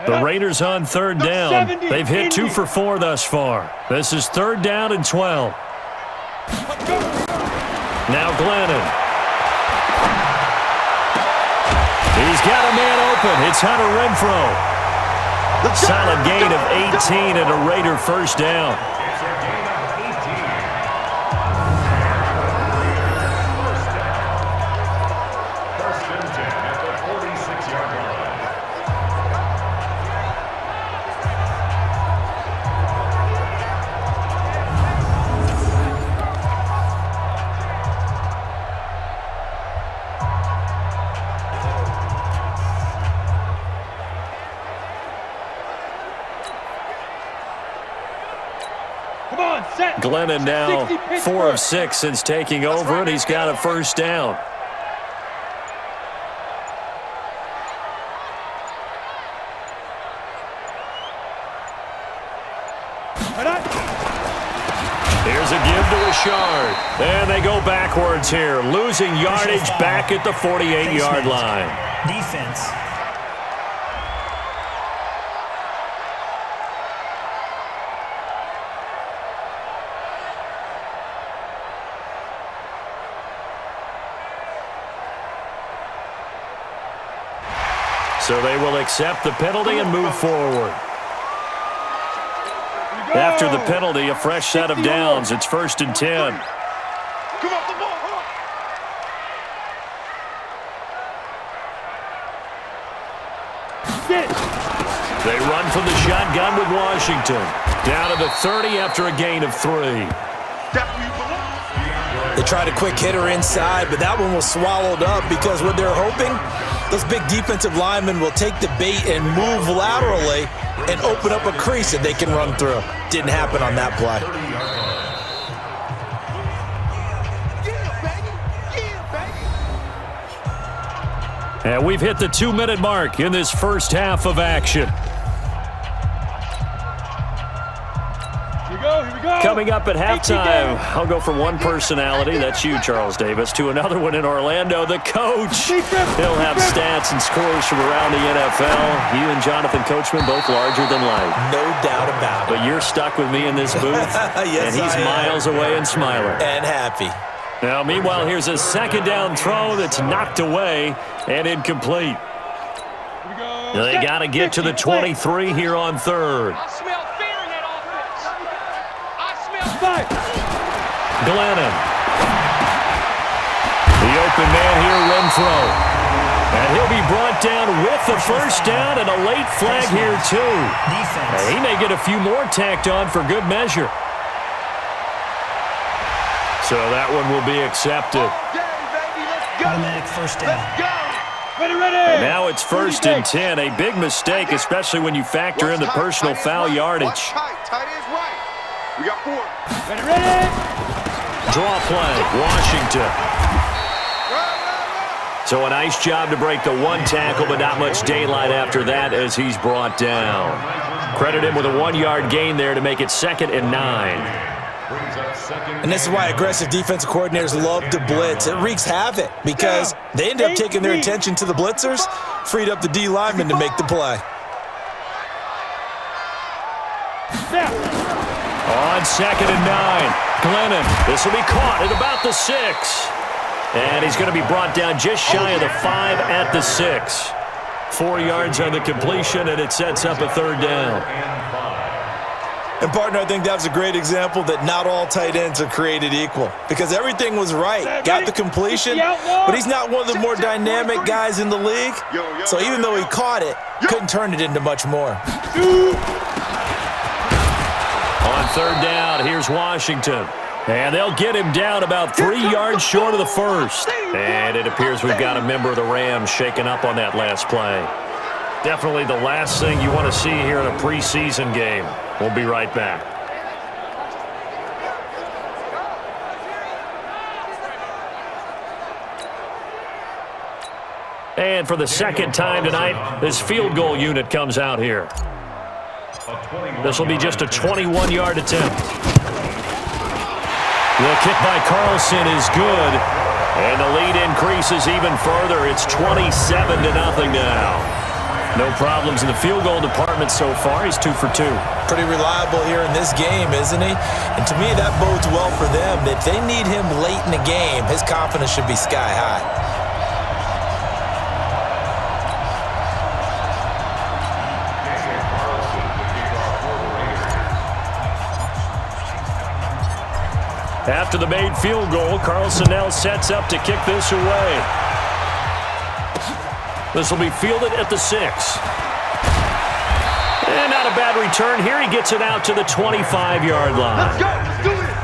The Raiders on 3rd down. They've hit 2 for 4 thus far. This is 3rd down and 12. Now Glennon. He's got a man open. It's Hunter Renfrow. Solid gain of 18 and a Raider 1st down. Come on, set. Glennon now 60 4 of 6 since taking over, and he's got a first down. Here's a give to Richard. And they go backwards here, losing yardage back at the 48-yard line. Defense. So they will accept the penalty and move forward. After the penalty, a fresh set of downs. It's 1st and 10. Come on, the ball. They run from the shotgun with Washington. Down to the 30 after a gain of 3. They tried a quick hitter inside, but that one was swallowed up because what they're hoping, those big defensive linemen will take the bait and move laterally and open up a crease that they can run through. Didn't happen on that play. And we've hit the 2-minute mark in this first half of action. Here we go. Coming up at halftime, I'll go from one personality, that's you, Charles Davis, to another one in Orlando, the coach. He'll have stats and scores from around the NFL. You and Jonathan Coachman both larger than life. No doubt about it. But you're stuck with me in this booth, Yes, and he's miles away and smiling. And happy. Now, meanwhile, here's a second down throw that's knocked away and incomplete. They got to get to the 23 here on 3rd. I smell fear in that offense. I smell fear. Glennon. The open man here, Renfro. And he'll be brought down with the first down and a late flag here, too. Defense. He may get a few more tacked on for good measure. So that one will be accepted. Automatic first down. Ready. And now it's 1st and 10. A big mistake, especially when you factor in the personal foul yardage. Tight ends right. We got 4. Ready. Draw play, Washington. So a nice job to break the one tackle, but not much daylight after that as he's brought down. Credit him with a 1-yard gain there to make it 2nd and 9. And this is why aggressive defensive coordinators love to blitz. It wreaks havoc because they end up taking their attention to the blitzers, freed up the D lineman to make the play. On 2nd and 9, Glennon. This will be caught at about the 6. And he's going to be brought down just shy of the 5 at the 6. 4 yards on the completion, and it sets up a 3rd down. And, partner, I think that was a great example that not all tight ends are created equal because everything was right. Got the completion, but he's not one of the more dynamic guys in the league. So even though he caught it, couldn't turn it into much more. On 3rd down, here's Washington. And they'll get him down about 3 yards short of the 1st. And it appears we've got a member of the Rams shaken up on that last play. Definitely the last thing you want to see here in a preseason game. We'll be right back. And for the second time tonight, this field goal unit comes out here. This will be just a 21-yard attempt. The kick by Carlson is good. And the lead increases even further. It's 27-0 now. No problems in the field goal department so far. He's 2 for 2. Pretty reliable here in this game, isn't he? And to me, that bodes well for them. If they need him late in the game, his confidence should be sky high. After the made field goal, Carlson now sets up to kick this away. This will be fielded at the 6. And not a bad return here. He gets it out to the 25-yard line. Let's go. Do it.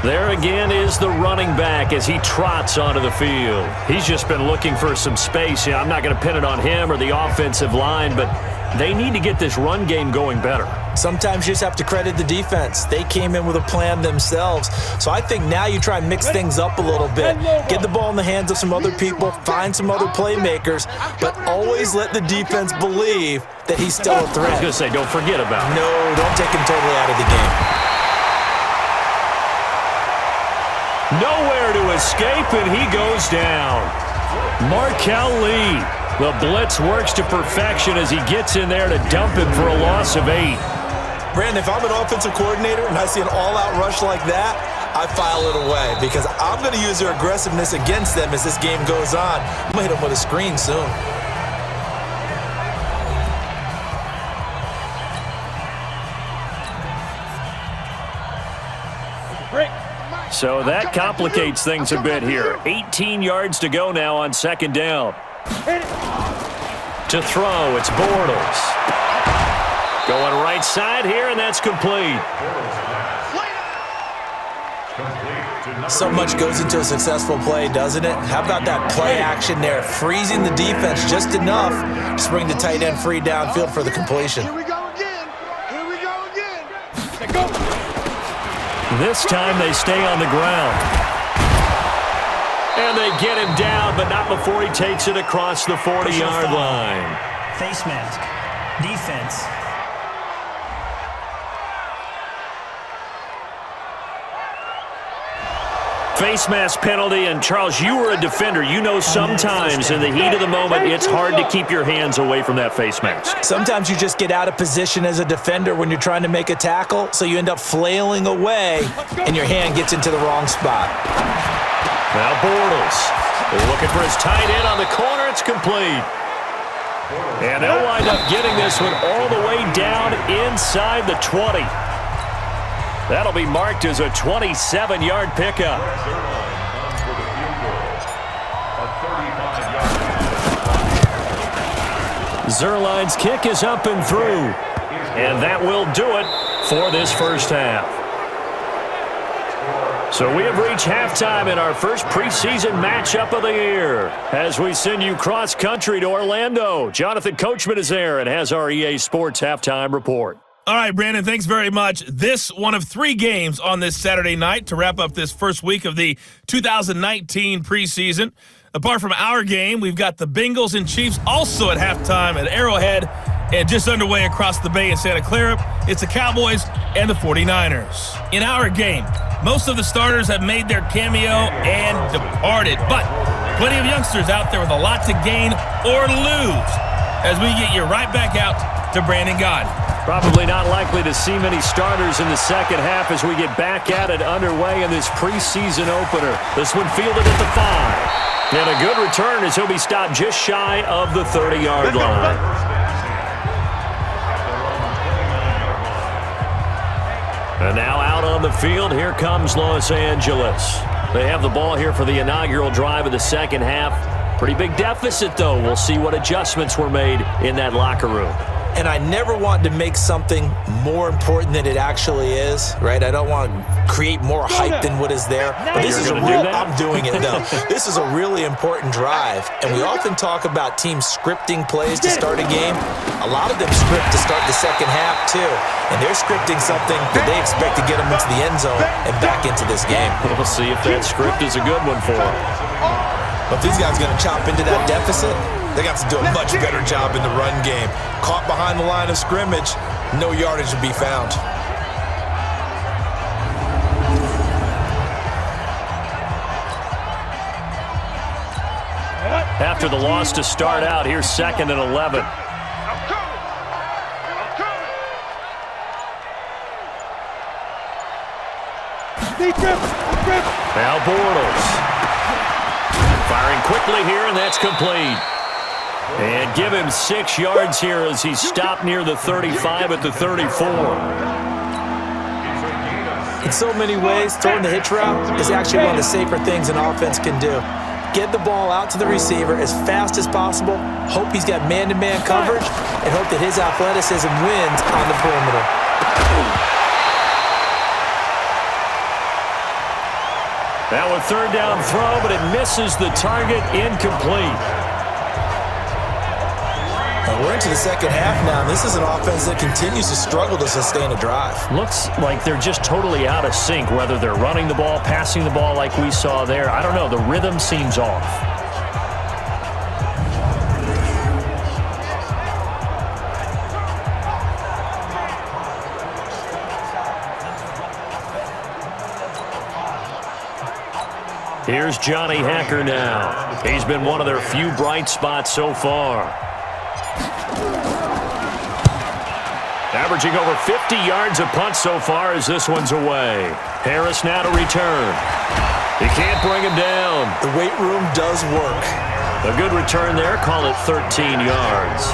There again is the running back as he trots onto the field. He's just been looking for some space. Yeah, I'm not going to pin it on him or the offensive line, but they need to get this run game going better. Sometimes you just have to credit the defense. They came in with a plan themselves. So I think now you try and mix things up a little bit. Get the ball in the hands of some other people, find some other playmakers, but always let the defense believe that he's still a threat. I was going to say, don't forget about it. No, don't take him totally out of the game. Nowhere to escape, and he goes down. Markel Lee. The blitz works to perfection as he gets in there to dump him for a loss of 8. Brandon, if I'm an offensive coordinator and I see an all-out rush like that, I file it away because I'm going to use their aggressiveness against them as this game goes on. I'm going to hit them with a screen soon. So that complicates things a bit here. 18 yards to go now on second down. To throw, it's Bortles. Going right side here, and that's complete. So much goes into a successful play, doesn't it? How about that play action there? Freezing the defense just enough to bring the tight end free downfield for the completion. Here we go again. Here we go again. Let's go. This time they stay on the ground. And they get him down, but not before he takes it across the 40-yard line. Face mask. Defense. Face mask penalty, and Charles, you were a defender. You know sometimes in the heat of the moment, it's hard to keep your hands away from that face mask. Sometimes you just get out of position as a defender when you're trying to make a tackle, so you end up flailing away, and your hand gets into the wrong spot. Now Bortles looking for his tight end on the corner. It's complete. And they'll wind up getting this one all the way down inside the 20. That'll be marked as a 27-yard pickup. Zerline's kick is up and through. And that will do it for this first half. So we have reached halftime in our first preseason matchup of the year as we send you cross-country to Orlando. Jonathan Coachman is there and has our EA Sports halftime report. All right, Brandon, thanks very much. This one of 3 games on this Saturday night to wrap up this first week of the 2019 preseason. Apart from our game, we've got the Bengals and Chiefs also at halftime at Arrowhead, and just underway across the bay in Santa Clara, it's the Cowboys and the 49ers. In our game, most of the starters have made their cameo and departed, but plenty of youngsters out there with a lot to gain or lose as we get you right back out to Brandon Gaudin. Probably not likely to see many starters in the second half as we get back at it underway in this preseason opener. This one fielded at the 5. And a good return as he'll be stopped just shy of the 30-yard line. And now out on the field, here comes Los Angeles. They have the ball here for the inaugural drive of the second half. Pretty big deficit, though. We'll see what adjustments were made in that locker room. And I never want to make something more important than it actually is, right? I don't want to create more hype than what is there. But this is a real, I'm doing it though. This is a really important drive. And we often talk about teams scripting plays to start a game. A lot of them script to start the second half too. And they're scripting something that they expect to get them into the end zone and back into this game. We'll see if that script is a good one for them. But if these guys are going to chop into that deficit, they got to do a much better job in the run game. Caught behind the line of scrimmage, no yardage to be found. After the loss to start out, here's 2nd and 11. Now Bortles. Firing quickly here, and that's complete. And give him 6 yards here as he's stopped near the 35 at the 34. In so many ways, throwing the hitch route is actually one of the safer things an offense can do. Get the ball out to the receiver as fast as possible, hope he's got man-to-man coverage, and hope that his athleticism wins on the perimeter. Now a third down throw, but it misses the target, incomplete. We're into the second half now, and this is an offense that continues to struggle to sustain a drive. Looks like they're just totally out of sync, whether they're running the ball, passing the ball like we saw there. I don't know. The rhythm seems off. Here's Johnny Hacker now. He's been one of their few bright spots so far. Averaging over 50 yards a punt so far as this one's away. Harris now to return. He can't bring him down. The weight room does work. A good return there. Call it 13 yards.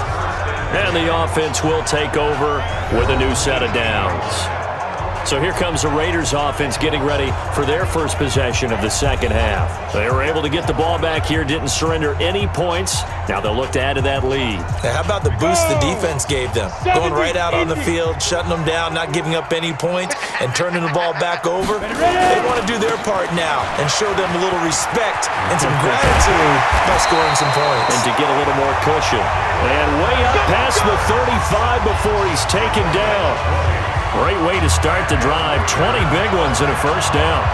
And the offense will take over with a new set of downs. So here comes the Raiders offense getting ready for their first possession of the second half. They were able to get the ball back here, didn't surrender any points. Now they'll look to add to that lead. Now, how about the boost the defense gave them? Going right out on the field, shutting them down, not giving up any points, and turning the ball back over. They want to do their part now and show them a little respect and some gratitude by scoring some points. And to get a little more cushion. And way up past the 35 before he's taken down. Great way to start the drive. 20 big ones and a first down.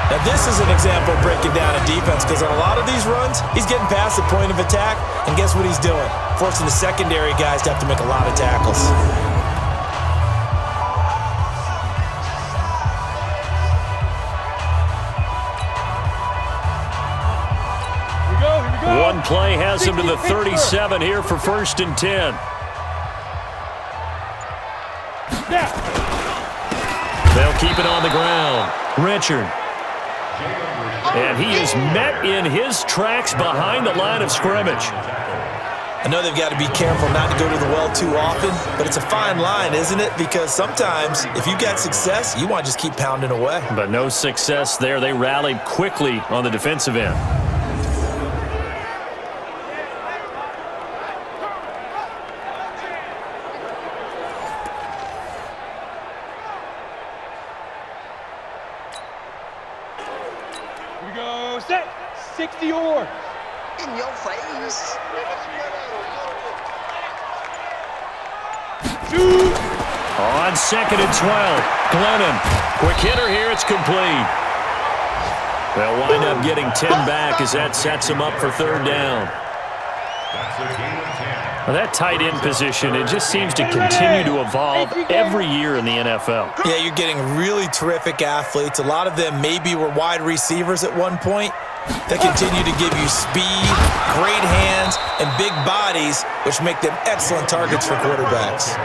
Now this is an example of breaking down a defense, because on a lot of these runs, he's getting past the point of attack, and guess what he's doing? Forcing the secondary guys to have to make a lot of tackles. Here we go. One play has him to the 37 here for 1st and 10. They'll keep it on the ground. Richard. And he is met in his tracks behind the line of scrimmage. I know they've got to be careful not to go to the well too often, but it's a fine line, isn't it? Because sometimes if you got success, you want to just keep pounding away. But no success there. They rallied quickly on the defensive end. Here we go. Set. 60 yards. In your face. On 2nd and 12. Glennon. Quick hitter here. It's complete. They'll wind up getting 10 back as that sets them up for 3rd down. Well, that tight end position, it just seems to continue to evolve every year in the NFL. Yeah, you're getting really terrific athletes. A lot of them maybe were wide receivers at one point. They continue to give you speed, great hands, and big bodies, which make them excellent targets for quarterbacks.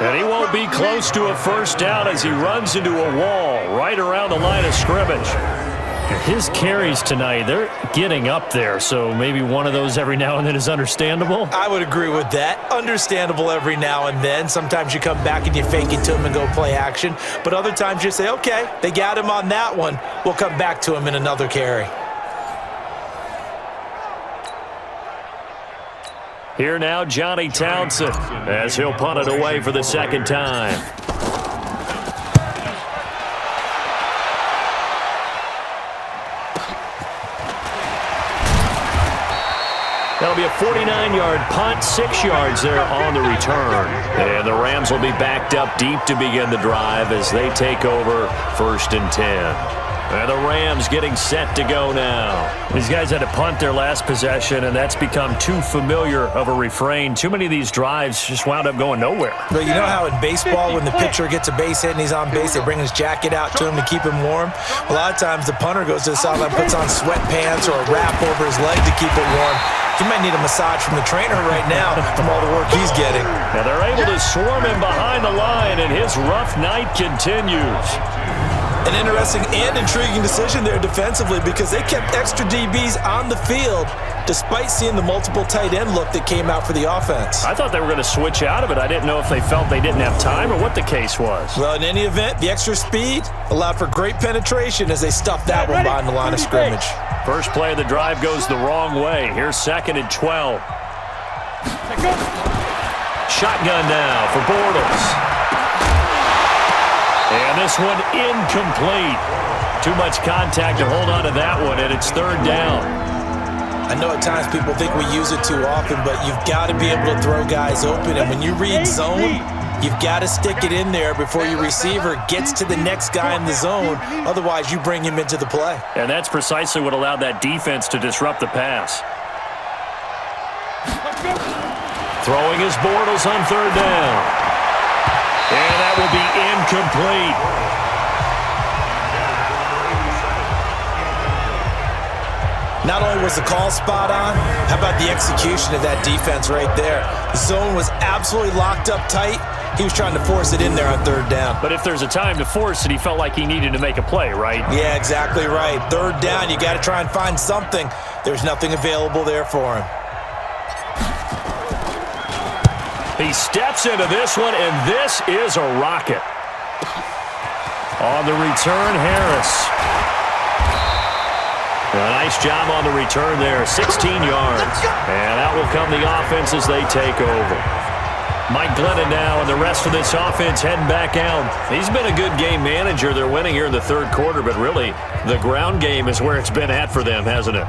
And he won't be close to a first down as he runs into a wall right around the line of scrimmage. His carries tonight, they're getting up there, so maybe one of those every now and then is understandable. I would agree with that. Understandable every now and then. Sometimes you come back and you fake it to him and go play action. But other times you say, okay, they got him on that one. We'll come back to him in another carry. Here now, Johnny Townsend, as he'll punt it away for the 2nd time. That'll be a 49-yard punt, 6 yards there on the return. And the Rams will be backed up deep to begin the drive as they take over 1st and 10. And the Rams getting set to go now. These guys had to punt their last possession, and that's become too familiar of a refrain. Too many of these drives just wound up going nowhere. But you know how in baseball, when the pitcher gets a base hit and he's on base, they bring his jacket out to him to keep him warm? A lot of times the punter goes to the sideline, puts on sweatpants or a wrap over his leg to keep it warm. He might need a massage from the trainer right now from all the work he's getting. Now they're able to swarm him behind the line, and his rough night continues. An interesting and intriguing decision there defensively, because they kept extra DBs on the field despite seeing the multiple tight end look that came out for the offense. I thought they were going to switch out of it. I didn't know if they felt they didn't have time or what the case was. Well, in any event, the extra speed allowed for great penetration as they stuffed that one behind the line of scrimmage. First play of the drive goes the wrong way. Here's 2nd and 12. Shotgun now for Bortles. And this one incomplete. too much contact to hold on to that one, and it's third down. I know at times people think we use it too often, but you've got to be able to throw guys open. And when you read zone, you've got to stick it in there before your receiver gets to the next guy in the zone. Otherwise, you bring him into the play. And that's precisely what allowed that defense to disrupt the pass. Throwing his Bortles on third down. And that will be incomplete. Not only was the call spot on, how about the execution of that defense right there? The zone was absolutely locked up tight. He was trying to force it in there on third down. But if there's a time to force it, he felt like he needed to make a play, right? Yeah, exactly right. Third down, you got to try and find something. There's nothing available there for him. He steps into this one, and this is a rocket. On the return, Harris. A nice job on the return there, 16 yards. And out will come the offense as they take over. Mike Glennon now and the rest of this offense heading back out. He's been a good game manager. They're winning here in the third quarter, but really the ground game is where it's been at for them, hasn't it?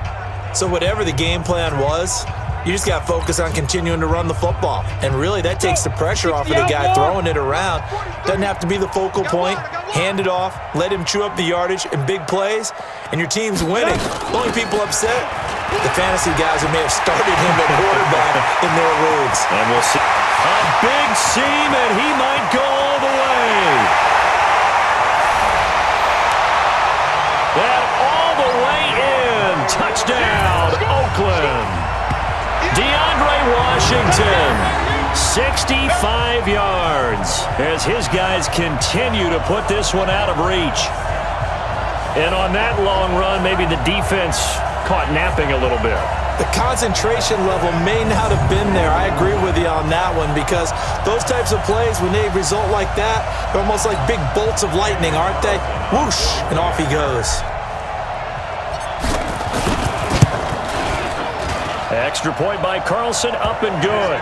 So whatever the game plan was, you just got to focus on continuing to run the football. And really, that takes the pressure off of the guy throwing it around. Doesn't have to be the focal point. Hand it off, let him chew up the yardage in big plays, and your team's winning. The only people upset, the fantasy guys who may have started him at quarterback in their leagues. And we'll see. A big seam, and he might go all the way. And all the way in. Touchdown, Oakland. DeAndre Washington. 65 yards as his guys continue to put this one out of reach. And on that long run, maybe the defense caught napping a little bit. The concentration level may not have been there. I agree with you on that one because those types of plays, when they result like that, they're almost like big bolts of lightning, aren't they? Whoosh, and off he goes. Extra point by Carlson, up and good.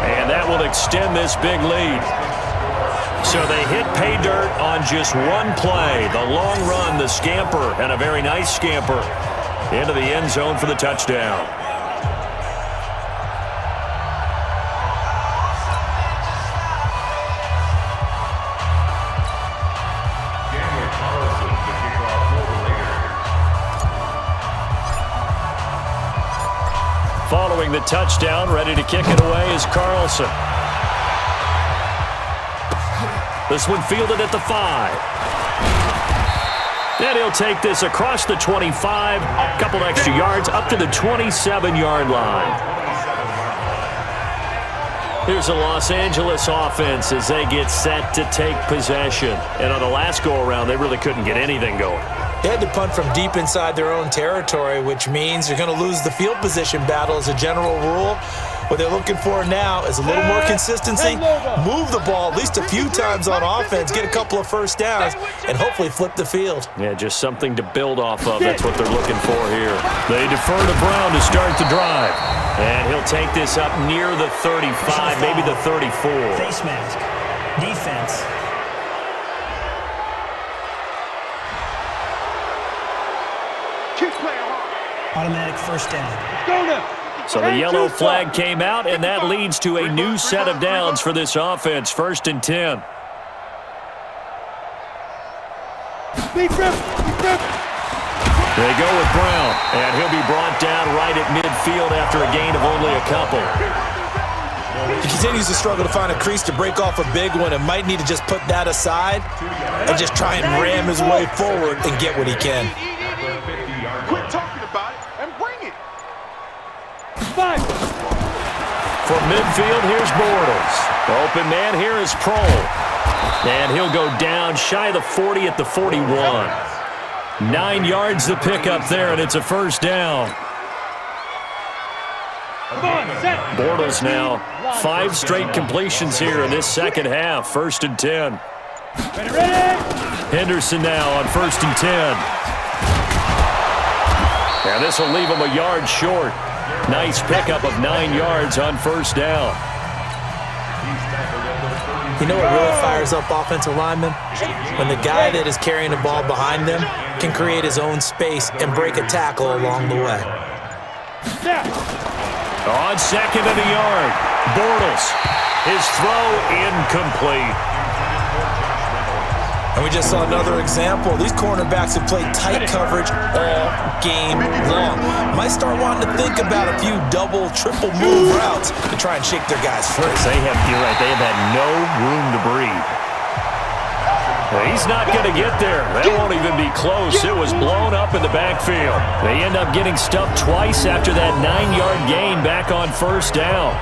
And that will extend this big lead. So they hit pay dirt on just one play. The long run, the scamper, and a very nice scamper into the end zone for the touchdown. Following the touchdown, ready to kick it away is Carlson. This one fielded at the 5. And he'll take this across the 25, a couple extra yards, up to the 27-yard line. Here's the Los Angeles offense as they get set to take possession. And on the last go-around, they really couldn't get anything going. They had to punt from deep inside their own territory, which means you're going to lose the field position battle as a general rule. What they're looking for now is a little more consistency, move the ball at least a few times on offense, get a couple of first downs, and hopefully flip the field. Yeah, just something to build off of. That's what they're looking for here. They defer to Brown to start the drive. And he'll take this up near the 35, maybe the 34. Face mask. Defense. Automatic first down. Go now. So the yellow flag came out, and that leads to a new set of downs for this offense. 1st and 10. Deep rip. They go with Brown, and he'll be brought down right at midfield after a gain of only a couple. He continues to struggle to find a crease to break off a big one and might need to just put that aside and just try and ram his way forward and get what he can. Quit talking about it and bring it. 5. From midfield, here's Bortles. Open man here is Prohl. And he'll go down shy of the 40 at the 41. 9 yards to pick up there, and it's a first down. Bortles now 5 straight completions here in this second half. 1st and 10. Henderson now on 1st and 10. And this will leave him a yard short. Nice pickup of 9 yards on first down. You know what really fires up offensive linemen? When the guy that is carrying the ball behind them can create his own space and break a tackle along the way. On second and a yard, Bortles. His throw incomplete. And we just saw another example. These cornerbacks have played tight coverage all game long. Might start wanting to think about a few double, triple move routes to try and shake their guys free. You're right, they have had no room to breathe. He's not going to get there. That won't even be close. It was blown up in the backfield. They end up getting stuffed twice after that 9-yard gain back on first down.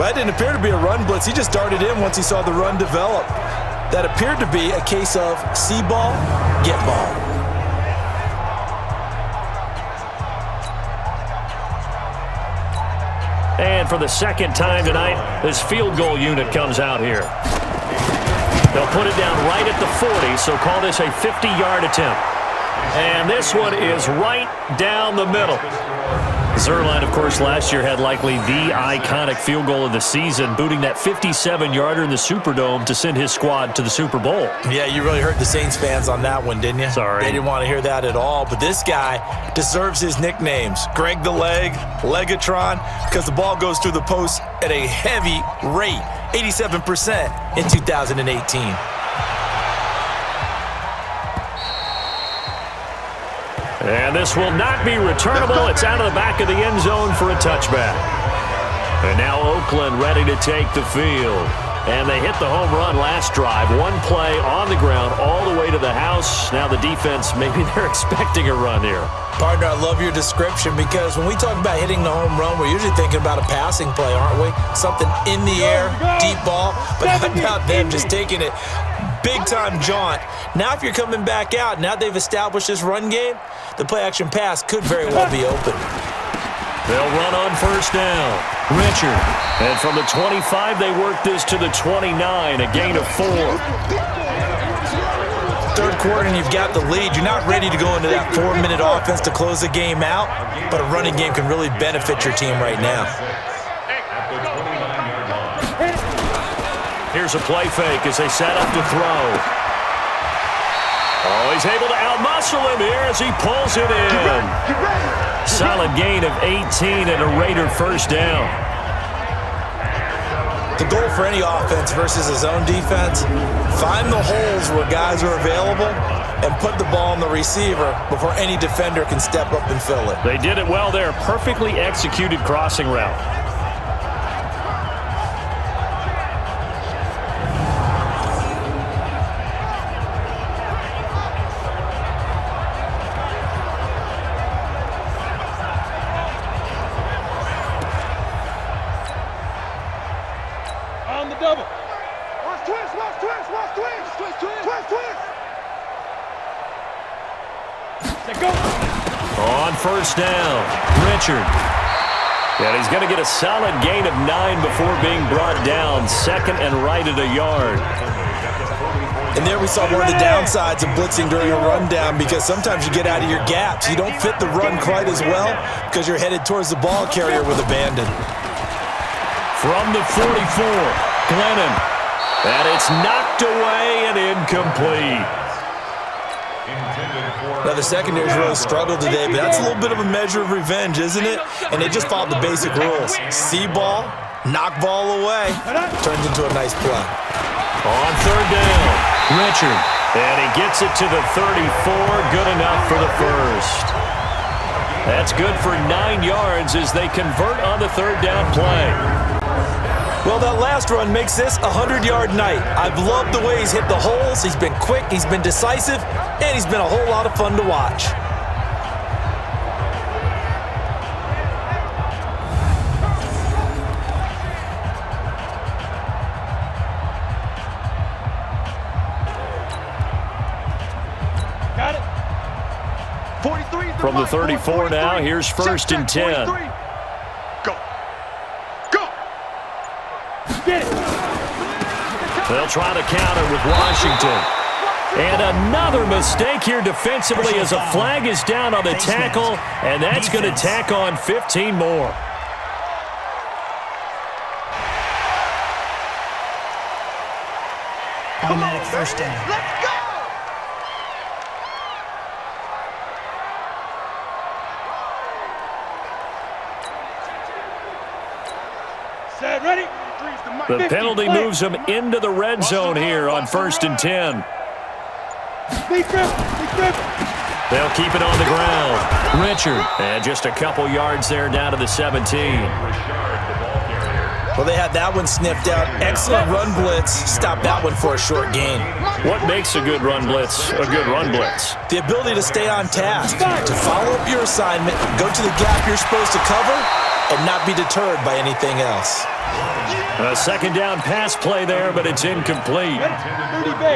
Well, that didn't appear to be a run blitz. He just darted in once he saw the run develop. That appeared to be a case of see ball, get ball. And for the second time tonight, this field goal unit comes out here. They'll put it down right at the 40, so call this a 50-yard attempt. And this one is right down the middle. Zerline, of course, last year had likely the iconic field goal of the season, booting that 57-yarder in the Superdome to send his squad to the Super Bowl. Yeah, you really hurt the Saints fans on that one, didn't you? Sorry. They didn't want to hear that at all. But this guy deserves his nicknames. Greg the Leg, Legatron, because the ball goes through the post at a heavy rate, 87% in 2018. And this will not be returnable. It's out of the back of the end zone for a touchback. And now Oakland ready to take the field. And they hit the home run last drive. One play on the ground all the way to the house. Now the defense, maybe they're expecting a run here. Partner, I love your description because when we talk about hitting the home run, we're usually thinking about a passing play, aren't we? Something in the air, deep ball. But how about them just taking it big-time jaunt? Now if you're coming back out, now they've established this run game, the play-action pass could very well be open. They'll run on first down. Richard. And from the 25, they work this to the 29, a gain of 4. Third quarter and you've got the lead. You're not ready to go into that 4-minute offense to close the game out, but a running game can really benefit your team right now. Here's a play fake as they set up to throw. Oh, he's able to outmuscle him here as he pulls it in. Solid gain of 18 and a Raider first down. The goal for any offense versus his own defense, find the holes where guys are available and put the ball on the receiver before any defender can step up and fill it. They did it well there. Perfectly executed crossing route. On first down, Richard. And he's going to get a solid gain of 9 before being brought down. Second and right at a yard. And there we saw one of the downsides of blitzing during a rundown because sometimes you get out of your gaps. You don't fit the run quite as well because you're headed towards the ball carrier with abandon. From the 44, Glennon. And it's knocked away and incomplete. Now, the secondary's really struggled today, but that's a little bit of a measure of revenge, isn't it? And they just followed the basic rules. See ball, knock ball away, turns into a nice play. On third down, Richard. And he gets it to the 34, good enough for the first. That's good for 9 yards as they convert on the third down play. Well, that last run makes this a 100-yard night. I've loved the way he's hit the holes. He's been quick, he's been decisive, and he's been a whole lot of fun to watch. Got it. 43. From the 34 now, here's first and 10. They'll try to counter with Washington. And another mistake here defensively as a flag is down on the tackle, and that's going to tack on 15 more. Automatic first down. Let's go! Set, ready? The penalty moves them into the red zone here on 1st and 10. They'll keep it on the ground. Richard, and just a couple yards there down to the 17. Well, they had that one sniffed out. Excellent run blitz. Stop that one for a short gain. What makes a good run blitz a good run blitz? The ability to stay on task, to follow up your assignment, go to the gap you're supposed to cover, and not be deterred by anything else. A second down pass play there, but it's incomplete.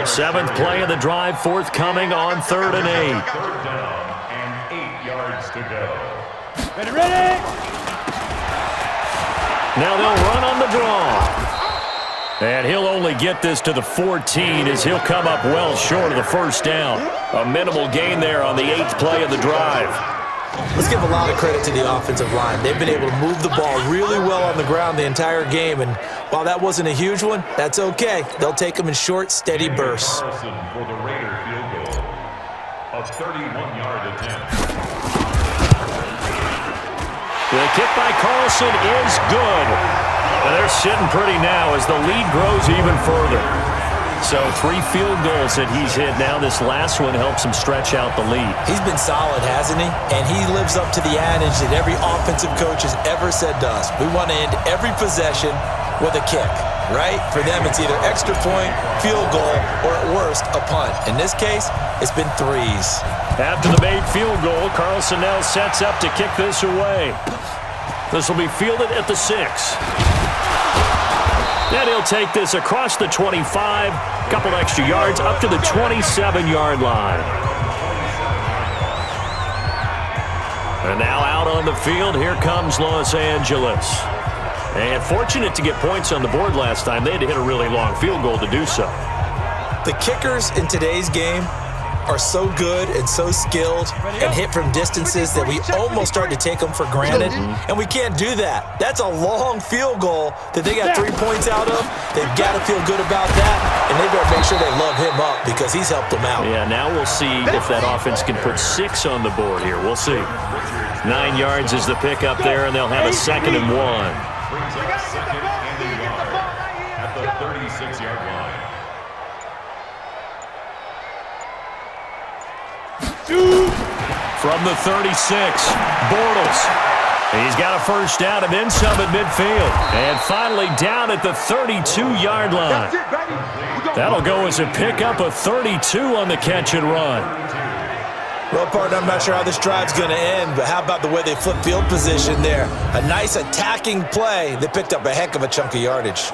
7th play of the drive, forthcoming on 3rd and 8. 3rd down and 8 yards to go. Ready? Now they'll run on the draw. And he'll only get this to the 14 as he'll come up well short of the 1st down. A minimal gain there on the 8th play of the drive. Let's give a lot of credit to the offensive line. They've been able to move the ball really well on the ground the entire game, and while that wasn't a huge one, that's okay. They'll take them in short, steady bursts. Carlson for the Raider field goal. A 31-yard attempt. The kick by Carlson is good. And they're sitting pretty now as the lead grows even further. So 3 field goals that he's hit now. This last one helps him stretch out the lead. He's been solid, hasn't he? And he lives up to the adage that every offensive coach has ever said to us. We want to end every possession with a kick, right? For them, it's either extra point, field goal, or at worst, a punt. In this case, it's been 3s. After the made field goal, Carlson now sets up to kick this away. This will be fielded at the 6. Then he'll take this across the 25, couple extra yards up to the 27-yard line. And now out on the field, here comes Los Angeles. And fortunate to get points on the board last time. They had to hit a really long field goal to do so. The kickers in today's game are so good and so skilled and hit from distances that we almost start to take them for granted, and we can't do that. That's a long field goal that they got 3 points out of. They've got to feel good about that, and they better make sure they love him up because he's helped them out. Yeah, now we'll see if that offense can put 6 on the board here. We'll see. 9 yards is the pickup there, and they'll have a 2nd and 1. Brings up 2nd and 1 at the 36-yard line. From the 36, Bortles. He's got a 1st down and then some at midfield. And finally down at the 32-yard line. That'll go as a pickup of 32 on the catch and run. Well, partner, I'm not sure how this drive's going to end, but how about the way they flip field position there? A nice attacking play that picked up a heck of a chunk of yardage.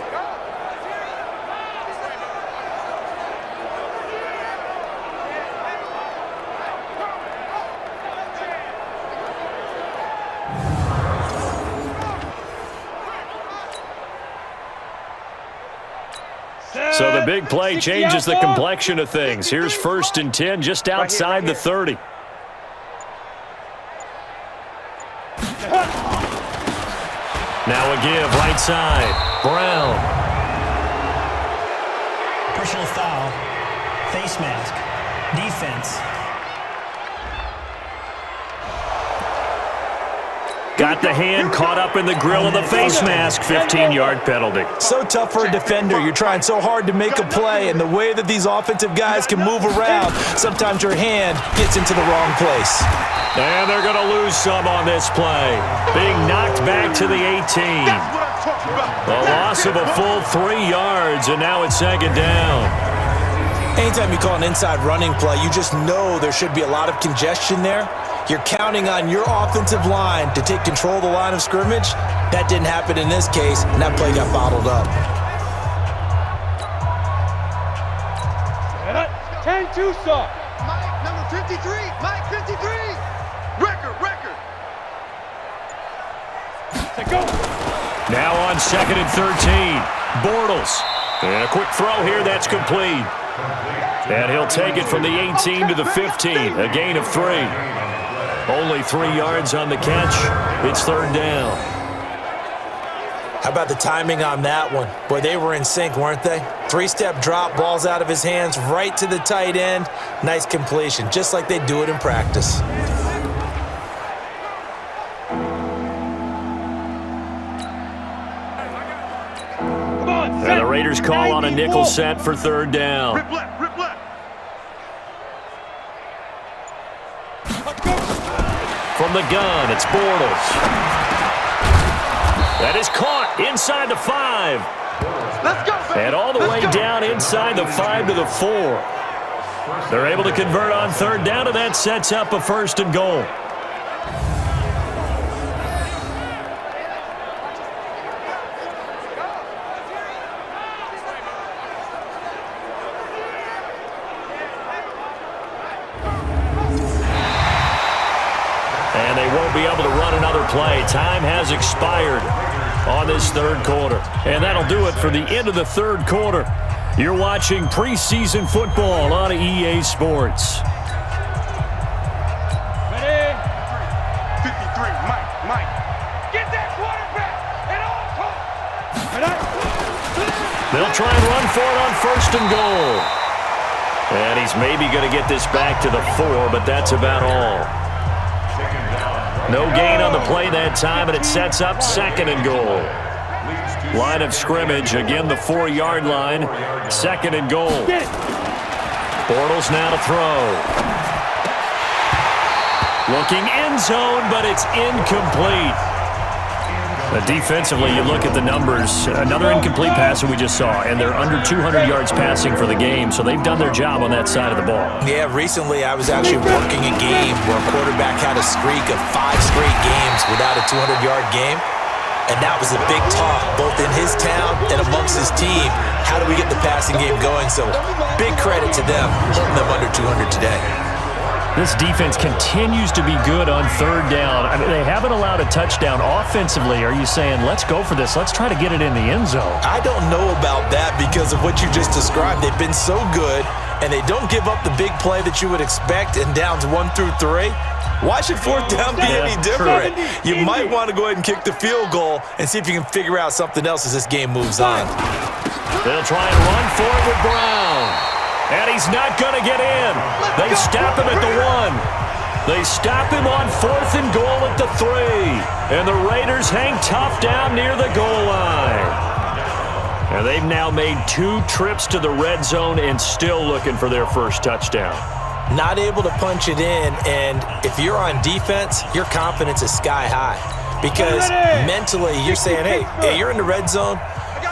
So the big play changes the complexion of things. Here's 1st and 10 just outside the 30. Now a give right side. Brown. Personal foul. Face mask. Defense. Got the hand caught up in the grill of the face mask. 15-yard penalty. So tough for a defender. You're trying so hard to make a play, and the way that these offensive guys can move around, sometimes your hand gets into the wrong place. And they're going to lose some on this play. Being knocked back to the 18. A loss of a full 3 yards, and now it's 2nd down. Anytime you call an inside running play, you just know there should be a lot of congestion there. You're counting on your offensive line to take control of the line of scrimmage. That didn't happen in this case, and that play got bottled up. 10 Tucson. Mike, number 53. Mike, 53. Record. Let's go. Now on 2nd and 13. Bortles. And a quick throw here, that's complete. And he'll take it from the 18 to the 15. A gain of 3. Only 3 yards on the catch. It's 3rd down. How about the timing on that one? Boy, they were in sync, weren't they? 3-step drop, balls out of his hands, right to the tight end. Nice completion, just like they do it in practice. And the Raiders call on a nickel set for third down. Rip left, rip left. From the gun, it's Bortles. That is caught inside the 5. Let's go, baby. And all the way down inside the 5 to the 4. They're able to convert on third down, and that sets up a 1st and goal. And they won't be able to run another play. Time has expired on this third quarter. And that'll do it for the end of the third quarter. You're watching preseason football on EA Sports. Ready? 53, Mike. Get that quarterback at all costs. They'll try and run for it on 1st and goal. And he's maybe going to get this back to the 4, but that's about all. No gain on the play that time, and it sets up 2nd and goal. Line of scrimmage, again the 4-yard line, 2nd and goal. Bortles now to throw. Looking end zone, but it's incomplete. Defensively, you look at the numbers. Another incomplete pass that we just saw, and they're under 200 yards passing for the game, so they've done their job on that side of the ball. Yeah, recently I was actually working a game where a quarterback had a streak of 5 straight games without a 200-yard game, and that was a big talk both in his town and amongst his team. How do we get the passing game going? So big credit to them, holding them under 200 today. This defense continues to be good on third down. I mean, they haven't allowed a touchdown offensively. Are you saying, let's go for this, let's try to get it in the end zone? I don't know about that because of what you just described. They've been so good, and they don't give up the big play that you would expect in downs 1 through 3. Why should 4th down be any different? You might want to go ahead and kick the field goal and see if you can figure out something else as this game moves on. They'll try and run for it with Brown. And he's not going to get in. They stop him at the 1. They stop him on 4th and goal at the 3. And the Raiders hang tough down near the goal line. And they've now made 2 trips to the red zone and still looking for their first touchdown. Not able to punch it in, and if you're on defense, your confidence is sky high. Because mentally, you're saying, hey, you're in the red zone.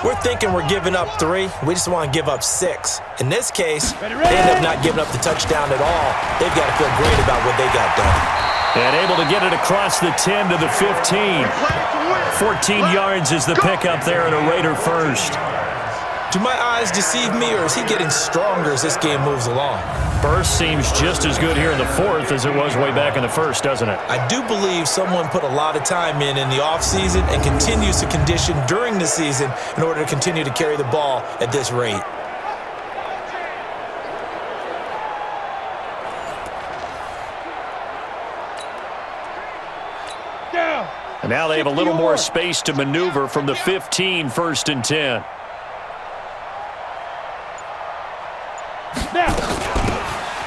We're thinking we're giving up 3. We just want to give up 6. In this case, they end up not giving up the touchdown at all. They've got to feel great about what they got done. And able to get it across the 10 to the 15. 14 yards is the pickup there and a Raider first. Do my eyes deceive me, or is he getting stronger as this game moves along? Burst seems just as good here in the 4th as it was way back in the 1st, doesn't it? I do believe someone put a lot of time in the offseason and continues to condition during the season in order to continue to carry the ball at this rate. And now they have a little more space to maneuver from the 15, 1st and 10.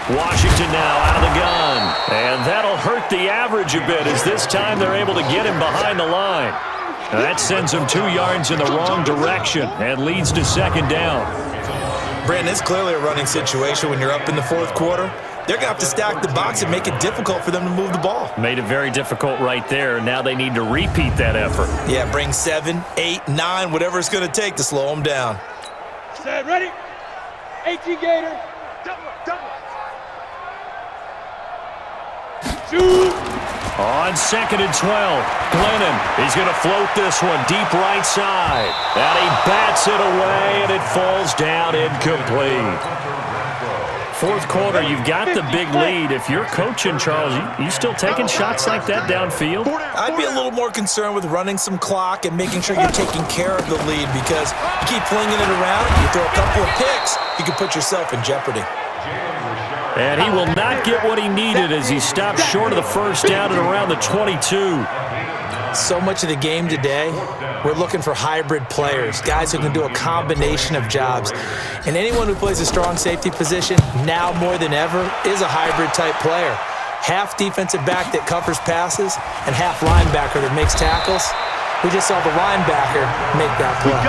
Washington now out of the gun. And that'll hurt the average a bit as this time they're able to get him behind the line. And that sends him 2 yards in the wrong direction and leads to 2nd down. Brandon, it's clearly a running situation when you're up in the 4th quarter. They're going to have to stack the box and make it difficult for them to move the ball. Made it very difficult right there. Now they need to repeat that effort. Yeah, bring 7, 8, 9, whatever it's going to take to slow them down. Set, ready? 18 Gator. Double. Shoot. On 2nd and 12, Glennon, he's going to float this one deep right side. And he bats it away, and it falls down incomplete. 4th quarter, you've got the big lead. If you're coaching, Charles, you still taking shots like that downfield? I'd be a little more concerned with running some clock and making sure you're taking care of the lead, because you keep flinging it around, you throw a couple of picks, you can put yourself in jeopardy. And he will not get what he needed as he stopped short of the 1st down at around the 22. So much of the game today, we're looking for hybrid players, guys who can do a combination of jobs. And anyone who plays a strong safety position, now more than ever, is a hybrid-type player. Half defensive back that covers passes and half linebacker that makes tackles. We just saw the linebacker make that play.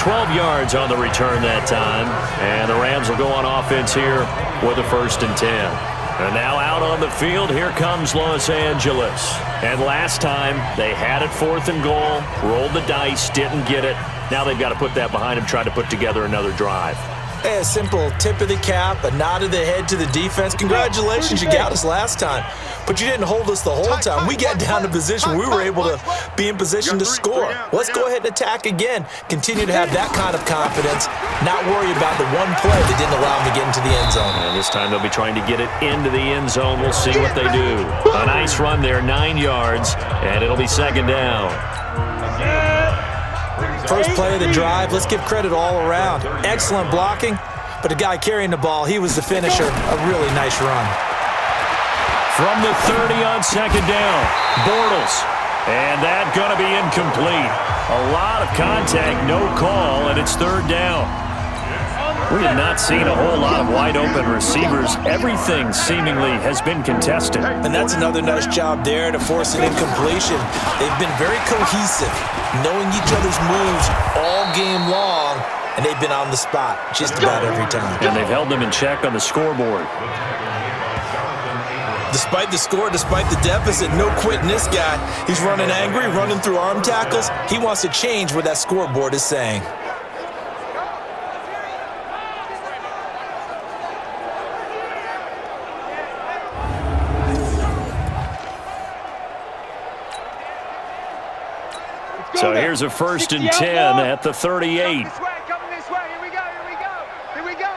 12 yards on the return that time, and the Rams will go on offense here with a 1st and 10. And now out on the field, here comes Los Angeles. And last time, they had it 4th and goal, rolled the dice, didn't get it. Now they've got to put that behind them, try to put together another drive. Hey, a simple tip of the cap, a nod of the head to the defense. Congratulations, you got us last time. But you didn't hold us the whole time. We got down to position. We were able to be in position to score. Let's go ahead and attack again. Continue to have that kind of confidence. Not worry about the one play that didn't allow them to get into the end zone. And this time they'll be trying to get it into the end zone. We'll see what they do. A nice run there, 9 yards, and it'll be 2nd down. First play of the drive, let's give credit all around. Excellent blocking, but the guy carrying the ball, he was the finisher. A really nice run. From the 30 on 2nd down, Bortles. And that's going to be incomplete. A lot of contact, no call, and it's 3rd down. We have not seen a whole lot of wide-open receivers. Everything seemingly has been contested. And that's another nice job there to force an incompletion. They've been very cohesive, knowing each other's moves all game long, and they've been on the spot just about every time. And they've held them in check on the scoreboard. Despite the score, despite the deficit, no quitting this guy. He's running angry, running through arm tackles. He wants to change what that scoreboard is saying. So here's a 1st and 10 at the 38. Coming this way. Here we go.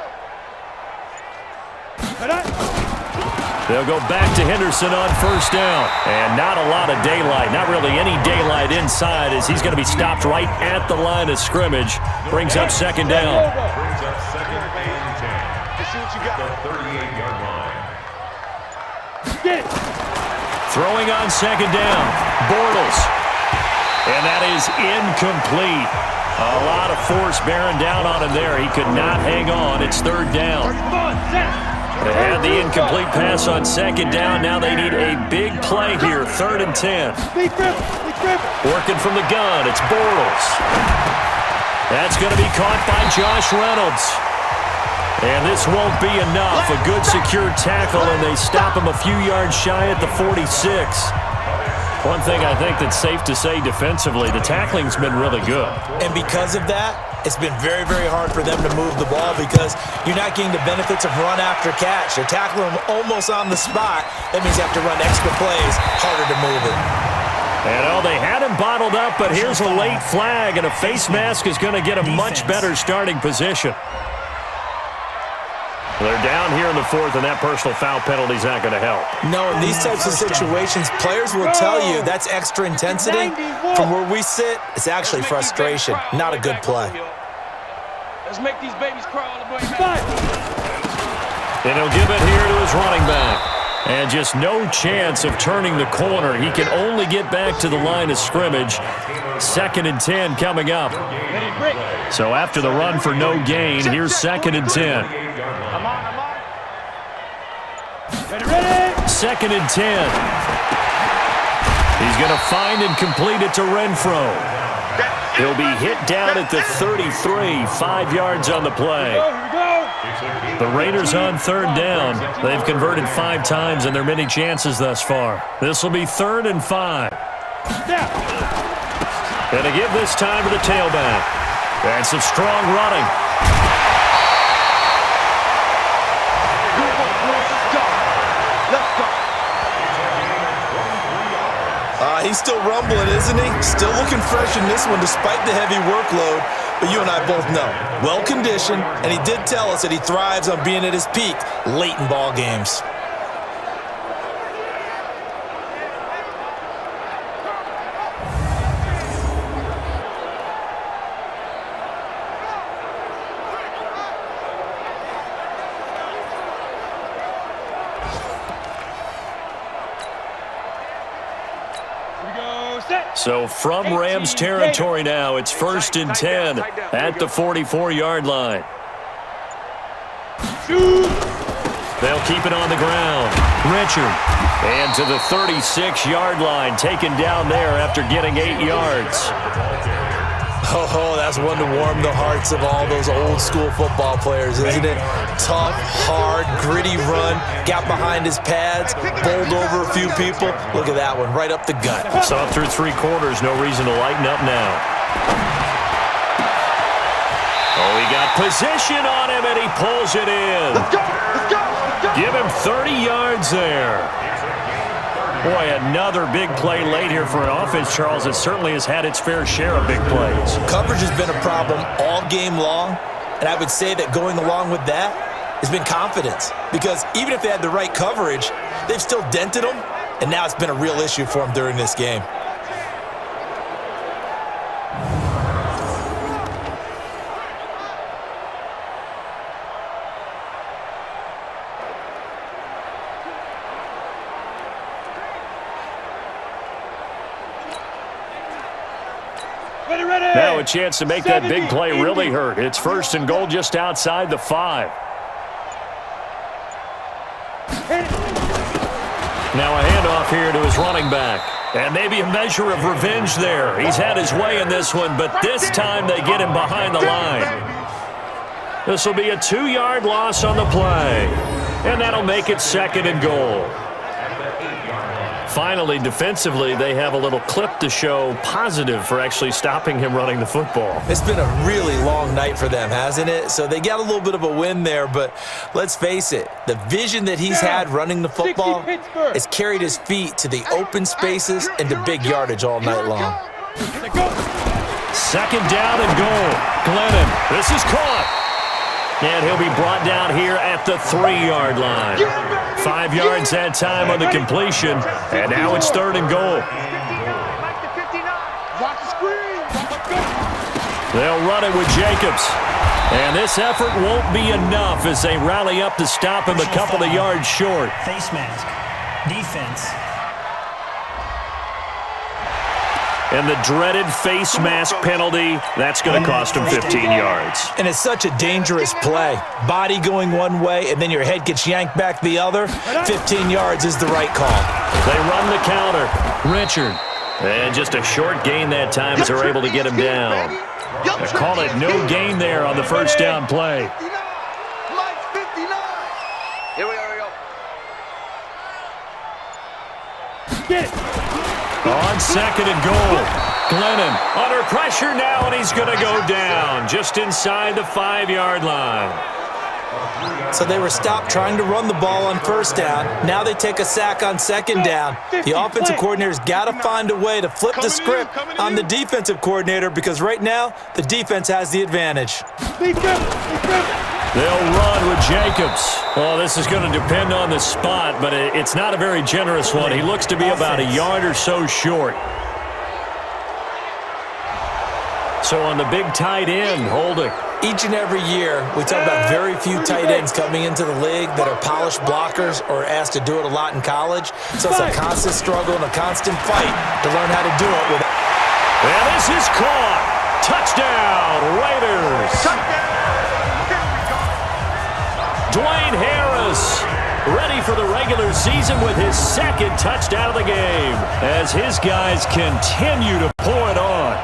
They'll go back to Henderson on 1st down. And not a lot of daylight, not really any daylight inside as he's going to be stopped right at the line of scrimmage. Brings up 2nd down. Brings up 2nd and 10. Let's see what you got. The 38-yard line. Throwing on 2nd down, Bortles. And that is incomplete. A lot of force bearing down on him there. He could not hang on. It's 3rd down. They had the incomplete pass on 2nd down. Now they need a big play here. 3rd and 10. Working from the gun. It's Bortles. That's going to be caught by Josh Reynolds. And this won't be enough. A good secure tackle, and they stop him a few yards shy at the 46. One thing I think that's safe to say defensively, the tackling's been really good. And because of that, it's been very, very hard for them to move the ball because you're not getting the benefits of run after catch. They're tackling them almost on the spot. That means they have to run extra plays, harder to move it. And they had him bottled up, but here's a late flag, and a face mask is going to get a much better starting position. They're down here in the 4th, and that personal foul penalty is not going to help. No, in these types of situations, players will tell you that's extra intensity. From where we sit, it's actually frustration, not a good play. Let's make these babies crawl. And he'll give it here to his running back. And just no chance of turning the corner. He can only get back to the line of scrimmage. 2nd and 10 coming up. So after the run for no gain, here's 2nd and 10. 2nd and 10. He's going to find and complete it to Renfro. He'll be hit down at the 33, 5 yards on the play. The Raiders on 3rd down. They've converted 5 times in their many chances thus far. This will be 3rd and 5. And to give this time to the tailback. And some strong running. He's still rumbling, isn't he? Still looking fresh in this one despite the heavy workload. But you and I both know, well-conditioned, and he did tell us that he thrives on being at his peak late in ball games. So from Rams territory now, it's 1st and 10 at the 44-yard line. They'll keep it on the ground. Richard. And to the 36-yard line, taken down there after getting 8 yards. Oh, that's one to warm the hearts of all those old-school football players, isn't it? Tough, hard, gritty run, got behind his pads, bowled over a few people. Look at that one, right up the gut. So up through 3 quarters, no reason to lighten up now. Oh, he got position on him, and he pulls it in. Let's go, let's go, let's go. Give him 30 yards there. Boy, another big play late here for an offense, Charles. It certainly has had its fair share of big plays. Coverage has been a problem all game long, and I would say that going along with that has been confidence. Because even if they had the right coverage, they've still dented them, and now it's been a real issue for them during this game. Now a chance to make that big play really hurt. It's 1st and goal just outside the 5. Now a handoff here to his running back. And maybe a measure of revenge there. He's had his way in this one, but this time they get him behind the line. This will be a 2-yard loss on the play. And that'll make it 2nd and goal. Finally, defensively, they have a little clip to show positive for actually stopping him running the football. It's been a really long night for them, hasn't it? So they got a little bit of a win there, but let's face it, the vision that he's had running the football has carried his feet to the open spaces and to big yardage all night long. 2nd down and goal. Glennon, this is caught. And he'll be brought down here at the 3-yard line. 5 yards that time on the completion, and now it's 3rd and goal. They'll run it with Jacobs. And this effort won't be enough as they rally up to stop him a couple of yards short. Face mask. Defense. And the dreaded face mask penalty, that's going to cost him 15 yards. And it's such a dangerous play. Body going one way, and then your head gets yanked back the other. 15 yards is the right call. They run the counter. Richard. And just a short gain that time as they're able to get him down. They call it no gain there on the 1st down play. Here we go. Get it. On 2nd and goal. Glennon under pressure now, and he's going to go down just inside the 5-yard line. So they were stopped trying to run the ball on 1st down. Now they take a sack on 2nd down. The offensive coordinator's got to find a way to flip the script on the defensive coordinator because right now the defense has the advantage. They'll run with Jacobs. Oh, this is going to depend on the spot, but it's not a very generous one. He looks to be about a yard or so short. So on the big tight end, holding. Each and every year, we talk about very few tight ends coming into the league that are polished blockers or asked to do it a lot in college. So it's a constant struggle and a constant fight to learn how to do it with. And this is caught. Touchdown, Raiders. Dwayne Harris ready for the regular season with his 2nd touchdown of the game as his guys continue to pour it on.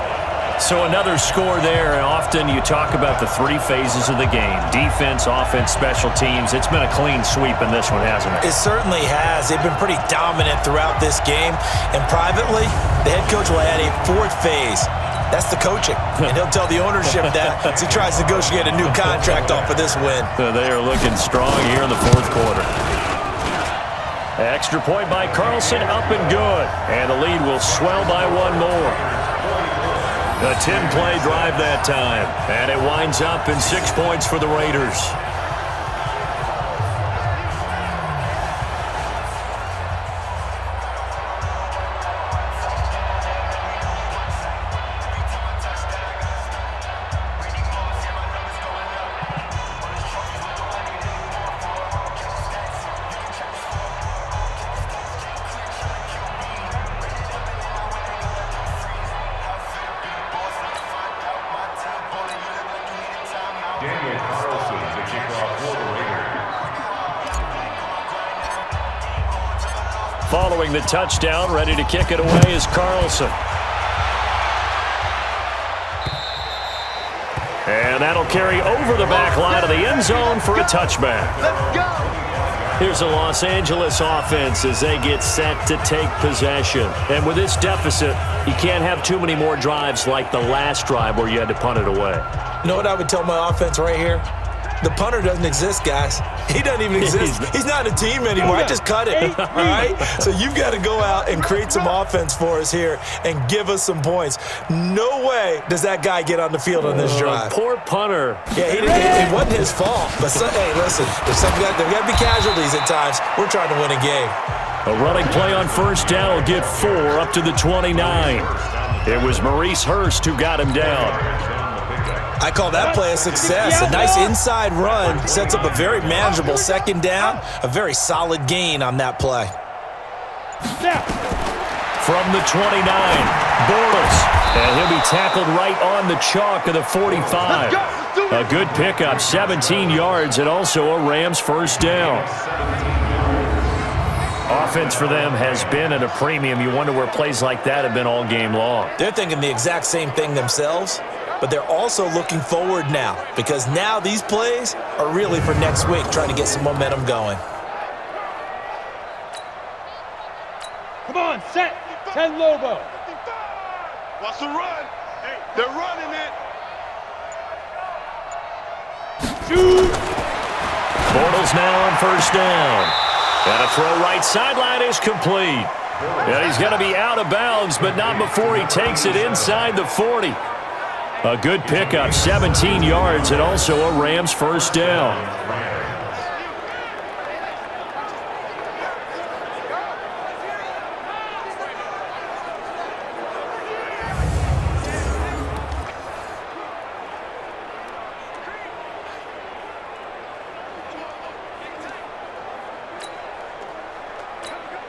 So another score there. Often you talk about the 3 phases of the game. Defense, offense, special teams. It's been a clean sweep in this one, hasn't it? It certainly has. They've been pretty dominant throughout this game. And privately, the head coach will add a 4th phase. That's the coaching. And he'll tell the ownership that as he tries to negotiate a new contract off of this win. They are looking strong here in the 4th quarter. Extra point by Carlson, up and good. And the lead will swell by 1 more. A 10-play drive that time, and it winds up in 6 points for the Raiders. Following the touchdown, ready to kick it away is Carlson. And that'll carry over the back line of the end zone for a touchback. Let's go. Here's the Los Angeles offense as they get set to take possession. And with this deficit, you can't have too many more drives like the last drive where you had to punt it away. You know what I would tell my offense right here? The punter doesn't exist, guys. He doesn't even exist. He's not a team anymore. I just cut it, all right? So you've got to go out and create some offense for us here and give us some points. No way does that guy get on the field on this drive. Poor punter. Yeah, it wasn't his fault. But, hey, listen, there's got to be casualties at times. We're trying to win a game. A running play on first down will get 4 up to the 29. It was Maurice Hurst who got him down. I call that play a success. A nice inside run sets up a very manageable second down, a very solid gain on that play. From the 29, Bortles, and he'll be tackled right on the chalk of the 45. A good pickup, 17 yards, and also a Rams first down. Offense for them has been at a premium. You wonder where plays like that have been all game long. They're thinking the exact same thing themselves. But they're also looking forward now because now these plays are really for next week, trying to get some momentum going. Come on, set. 10 Lobo. Watch the run. They're running it. Shoot. Bortles now on first down. And a throw right sideline is complete. And he's going to be out of bounds, but not before he takes it inside the 40. A good pickup, 17 yards, and also a Rams first down.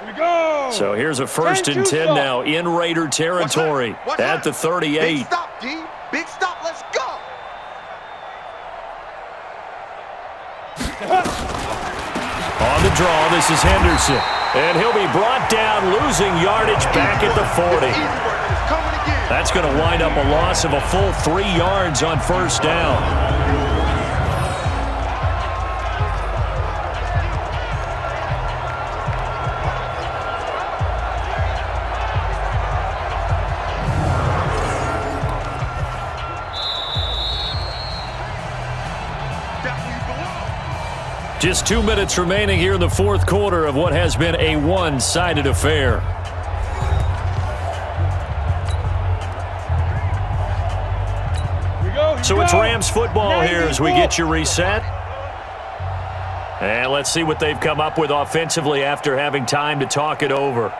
Here we go. So here's a first and 10 now in Raider territory at the 38. Big stop, D. Big stop. Let's go. On the draw, this is Henderson. And he'll be brought down, losing yardage back at the 40. That's going to wind up a loss of a full 3 yards on first down. Just 2 minutes remaining here in the fourth quarter of what has been a one-sided affair. So it's Rams football here as we get you reset. And let's see what they've come up with offensively after having time to talk it over.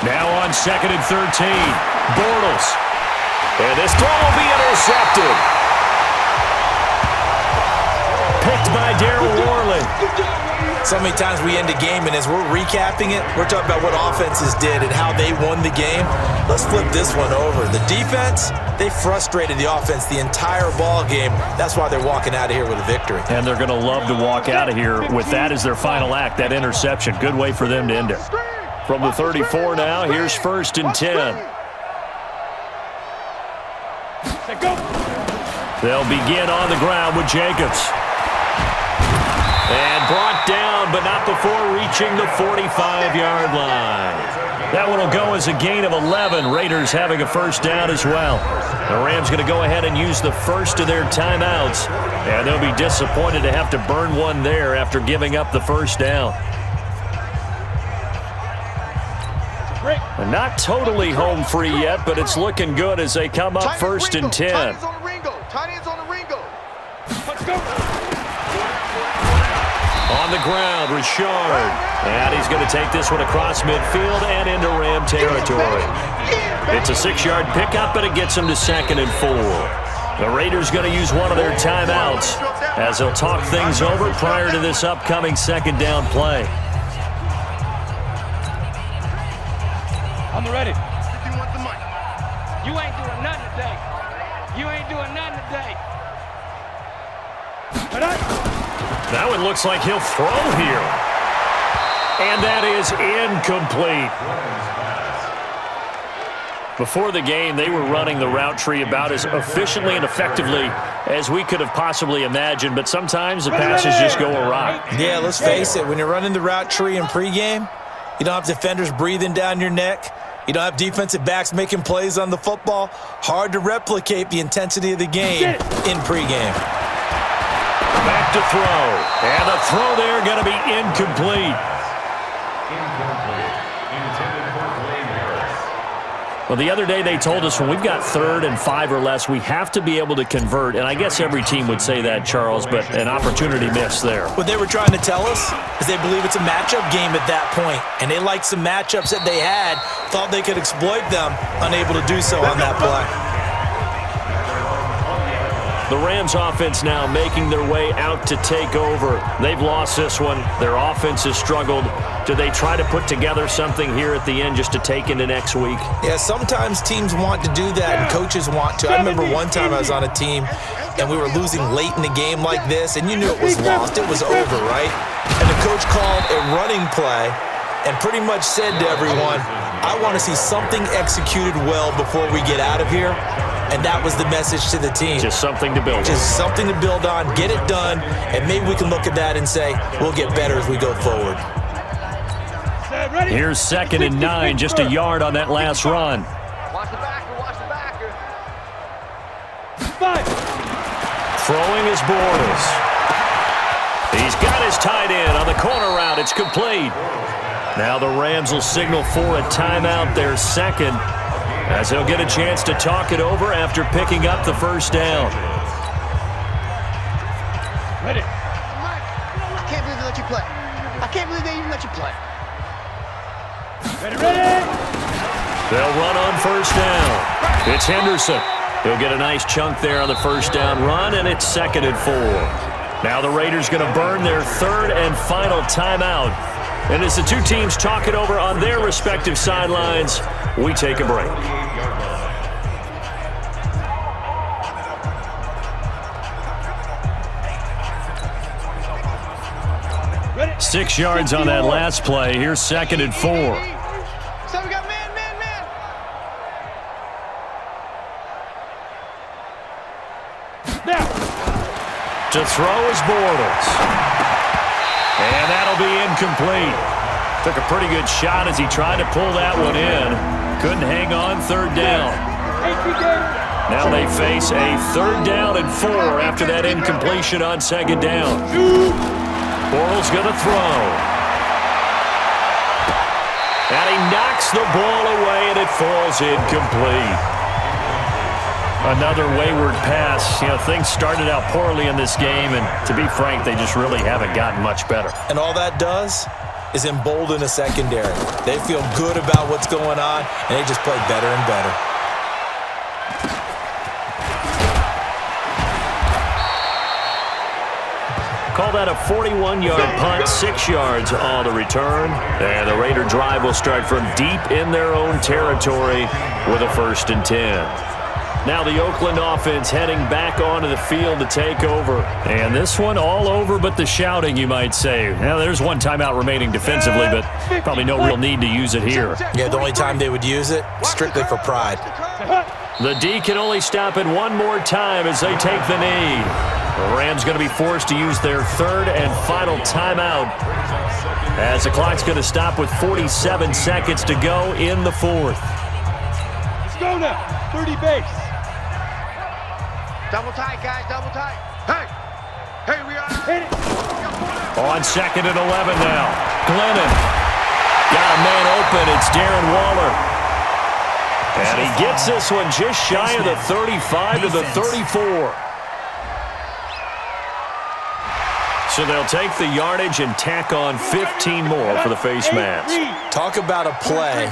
Now on 2nd and 13, Bortles. And this throw will be intercepted. Picked by Darryl Worley. So many times we end a game, and as we're recapping it, we're talking about what offenses did and how they won the game. Let's flip this one over. The defense, they frustrated the offense the entire ball game. That's why they're walking out of here with a victory. And they're going to love to walk out of here with that as their final act, that interception. Good way for them to end it. From the 34 now, here's 1st and 10. They'll begin on the ground with Jacobs. And brought down, but not before reaching the 45-yard line. That one will go as a gain of 11. Raiders having a first down as well. The Rams going to go ahead and use the first of their timeouts. And they'll be disappointed to have to burn one there after giving up the first down. And not totally home free yet, but it's looking good as they come up 1st and 10. Tight ends on the Ringo. Let's go. On the ground, Richard. And he's going to take this one across midfield and into Ram territory. It's a 6-yard pickup, but it gets him to 2nd and 4. The Raiders going to use one of their timeouts as they'll talk things over prior to this upcoming second down play. I'm ready. You ain't doing nothing today. You ain't doing nothing today. That one looks like he'll throw here. And that is incomplete. Before the game, they were running the route tree about as efficiently and effectively as we could have possibly imagined, but sometimes the passes just go awry. Yeah, let's face it. When you're running the route tree in pregame, you don't have defenders breathing down your neck. You don't have defensive backs making plays on the football. Hard to replicate the intensity of the game in pregame. Back to throw. And the throw there going to be incomplete. Well, the other day they told us when we've got 3rd and 5 or less, we have to be able to convert. And I guess every team would say that, Charles, but an opportunity missed there. What they were trying to tell us is they believe it's a matchup game at that point. And they liked some matchups that they had, thought they could exploit them, unable to do so on that play. The Rams offense now making their way out to take over. They've lost this one. Their offense has struggled. Do they try to put together something here at the end just to take into next week? Yeah, sometimes teams want to do that and coaches want to. I remember one time I was on a team and we were losing late in the game like this, and you knew it was lost. It was over, right? And the coach called a running play and pretty much said to everyone, I want to see something executed well before we get out of here. And that was the message to the team. Just something to build on. Just something to build on, get it done, and maybe we can look at that and say, we'll get better as we go forward. Here's 2nd and 9, just a yard on that last run. Watch the backer, watch the backer. Throwing is Bortles. He's got his tight end on the corner route. It's complete. Now the Rams will signal for a timeout, their 2nd, as they'll get a chance to talk it over after picking up the first down. Ready. I can't believe they let you play. I can't believe they even let you play. Ready, ready. They'll run on first down. It's Henderson. He'll get a nice chunk there on the first down run, and it's 2nd and 4. Now the Raiders going to burn their 3rd and final timeout. And as the two teams talk it over on their respective sidelines, we take a break. Ready. 6 yards on that last play. Here's 2nd and 4. So we got man. Now. To throw is Bortles. And that'll be incomplete. Took a pretty good shot as he tried to pull that one in. Couldn't hang on 3rd down. Now they face a 3rd down and 4 after that incompletion on 2nd down. Bortles going to throw. And he knocks the ball away, and it falls incomplete. Another wayward pass. You know, things started out poorly in this game, and to be frank, they just really haven't gotten much better. And all that does is embolden a secondary. They feel good about what's going on, and they just play better and better. Call that a 41-yard punt, 6 yards on the return. And the Raider drive will start from deep in their own territory with a 1st and 10. Now the Oakland offense heading back onto the field to take over. And this one all over but the shouting, you might say. Now there's one timeout remaining defensively, but probably no real need to use it here. Yeah, the only time they would use it, strictly for pride. The D can only stop it one more time as they take the knee. The Rams going to be forced to use their 3rd and final timeout as the clock's going to stop with 47 seconds to go in the 4th. Let's go now. 30 base. Double tight, guys, double tight. Hey, we are. Hit it. On 2nd and 11 now. Glennon. Got a man open. It's Darren Waller. And he gets this one just shy of the 35 to the 34. So they'll take the yardage and tack on 15 more for the face mask. Talk about a play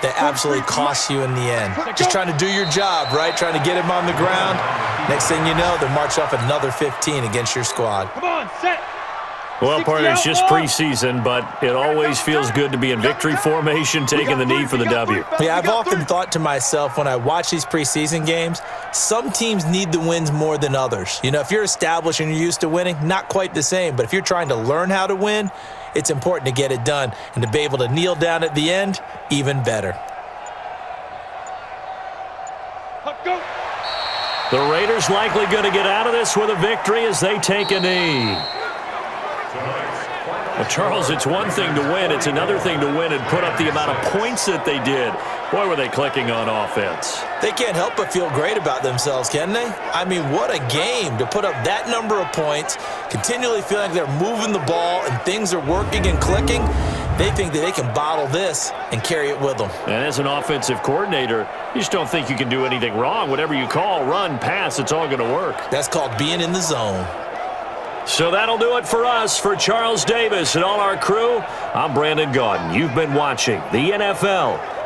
that absolutely costs you in the end. Just trying to do your job, right? Trying to get him on the ground. Next thing you know, they'll march off another 15 against your squad. Come on, set. Well, partner, it's just preseason, but it always feels good to be in victory formation, taking the knee for the W. Yeah, I've often thought to myself when I watch these preseason games, some teams need the wins more than others. You know, if you're established and you're used to winning, not quite the same. But if you're trying to learn how to win, it's important to get it done. And to be able to kneel down at the end, even better. The Raiders likely going to get out of this with a victory as they take a knee. Well, Charles, it's one thing to win. It's another thing to win and put up the amount of points that they did. Boy, were they clicking on offense. They can't help but feel great about themselves, can they? I mean, what a game to put up that number of points, continually feeling like they're moving the ball and things are working and clicking. They think that they can bottle this and carry it with them. And as an offensive coordinator, you just don't think you can do anything wrong. Whatever you call, run, pass, it's all going to work. That's called being in the zone. So that'll do it for us. For Charles Davis and all our crew, I'm Brandon Gaudin. You've been watching the NFL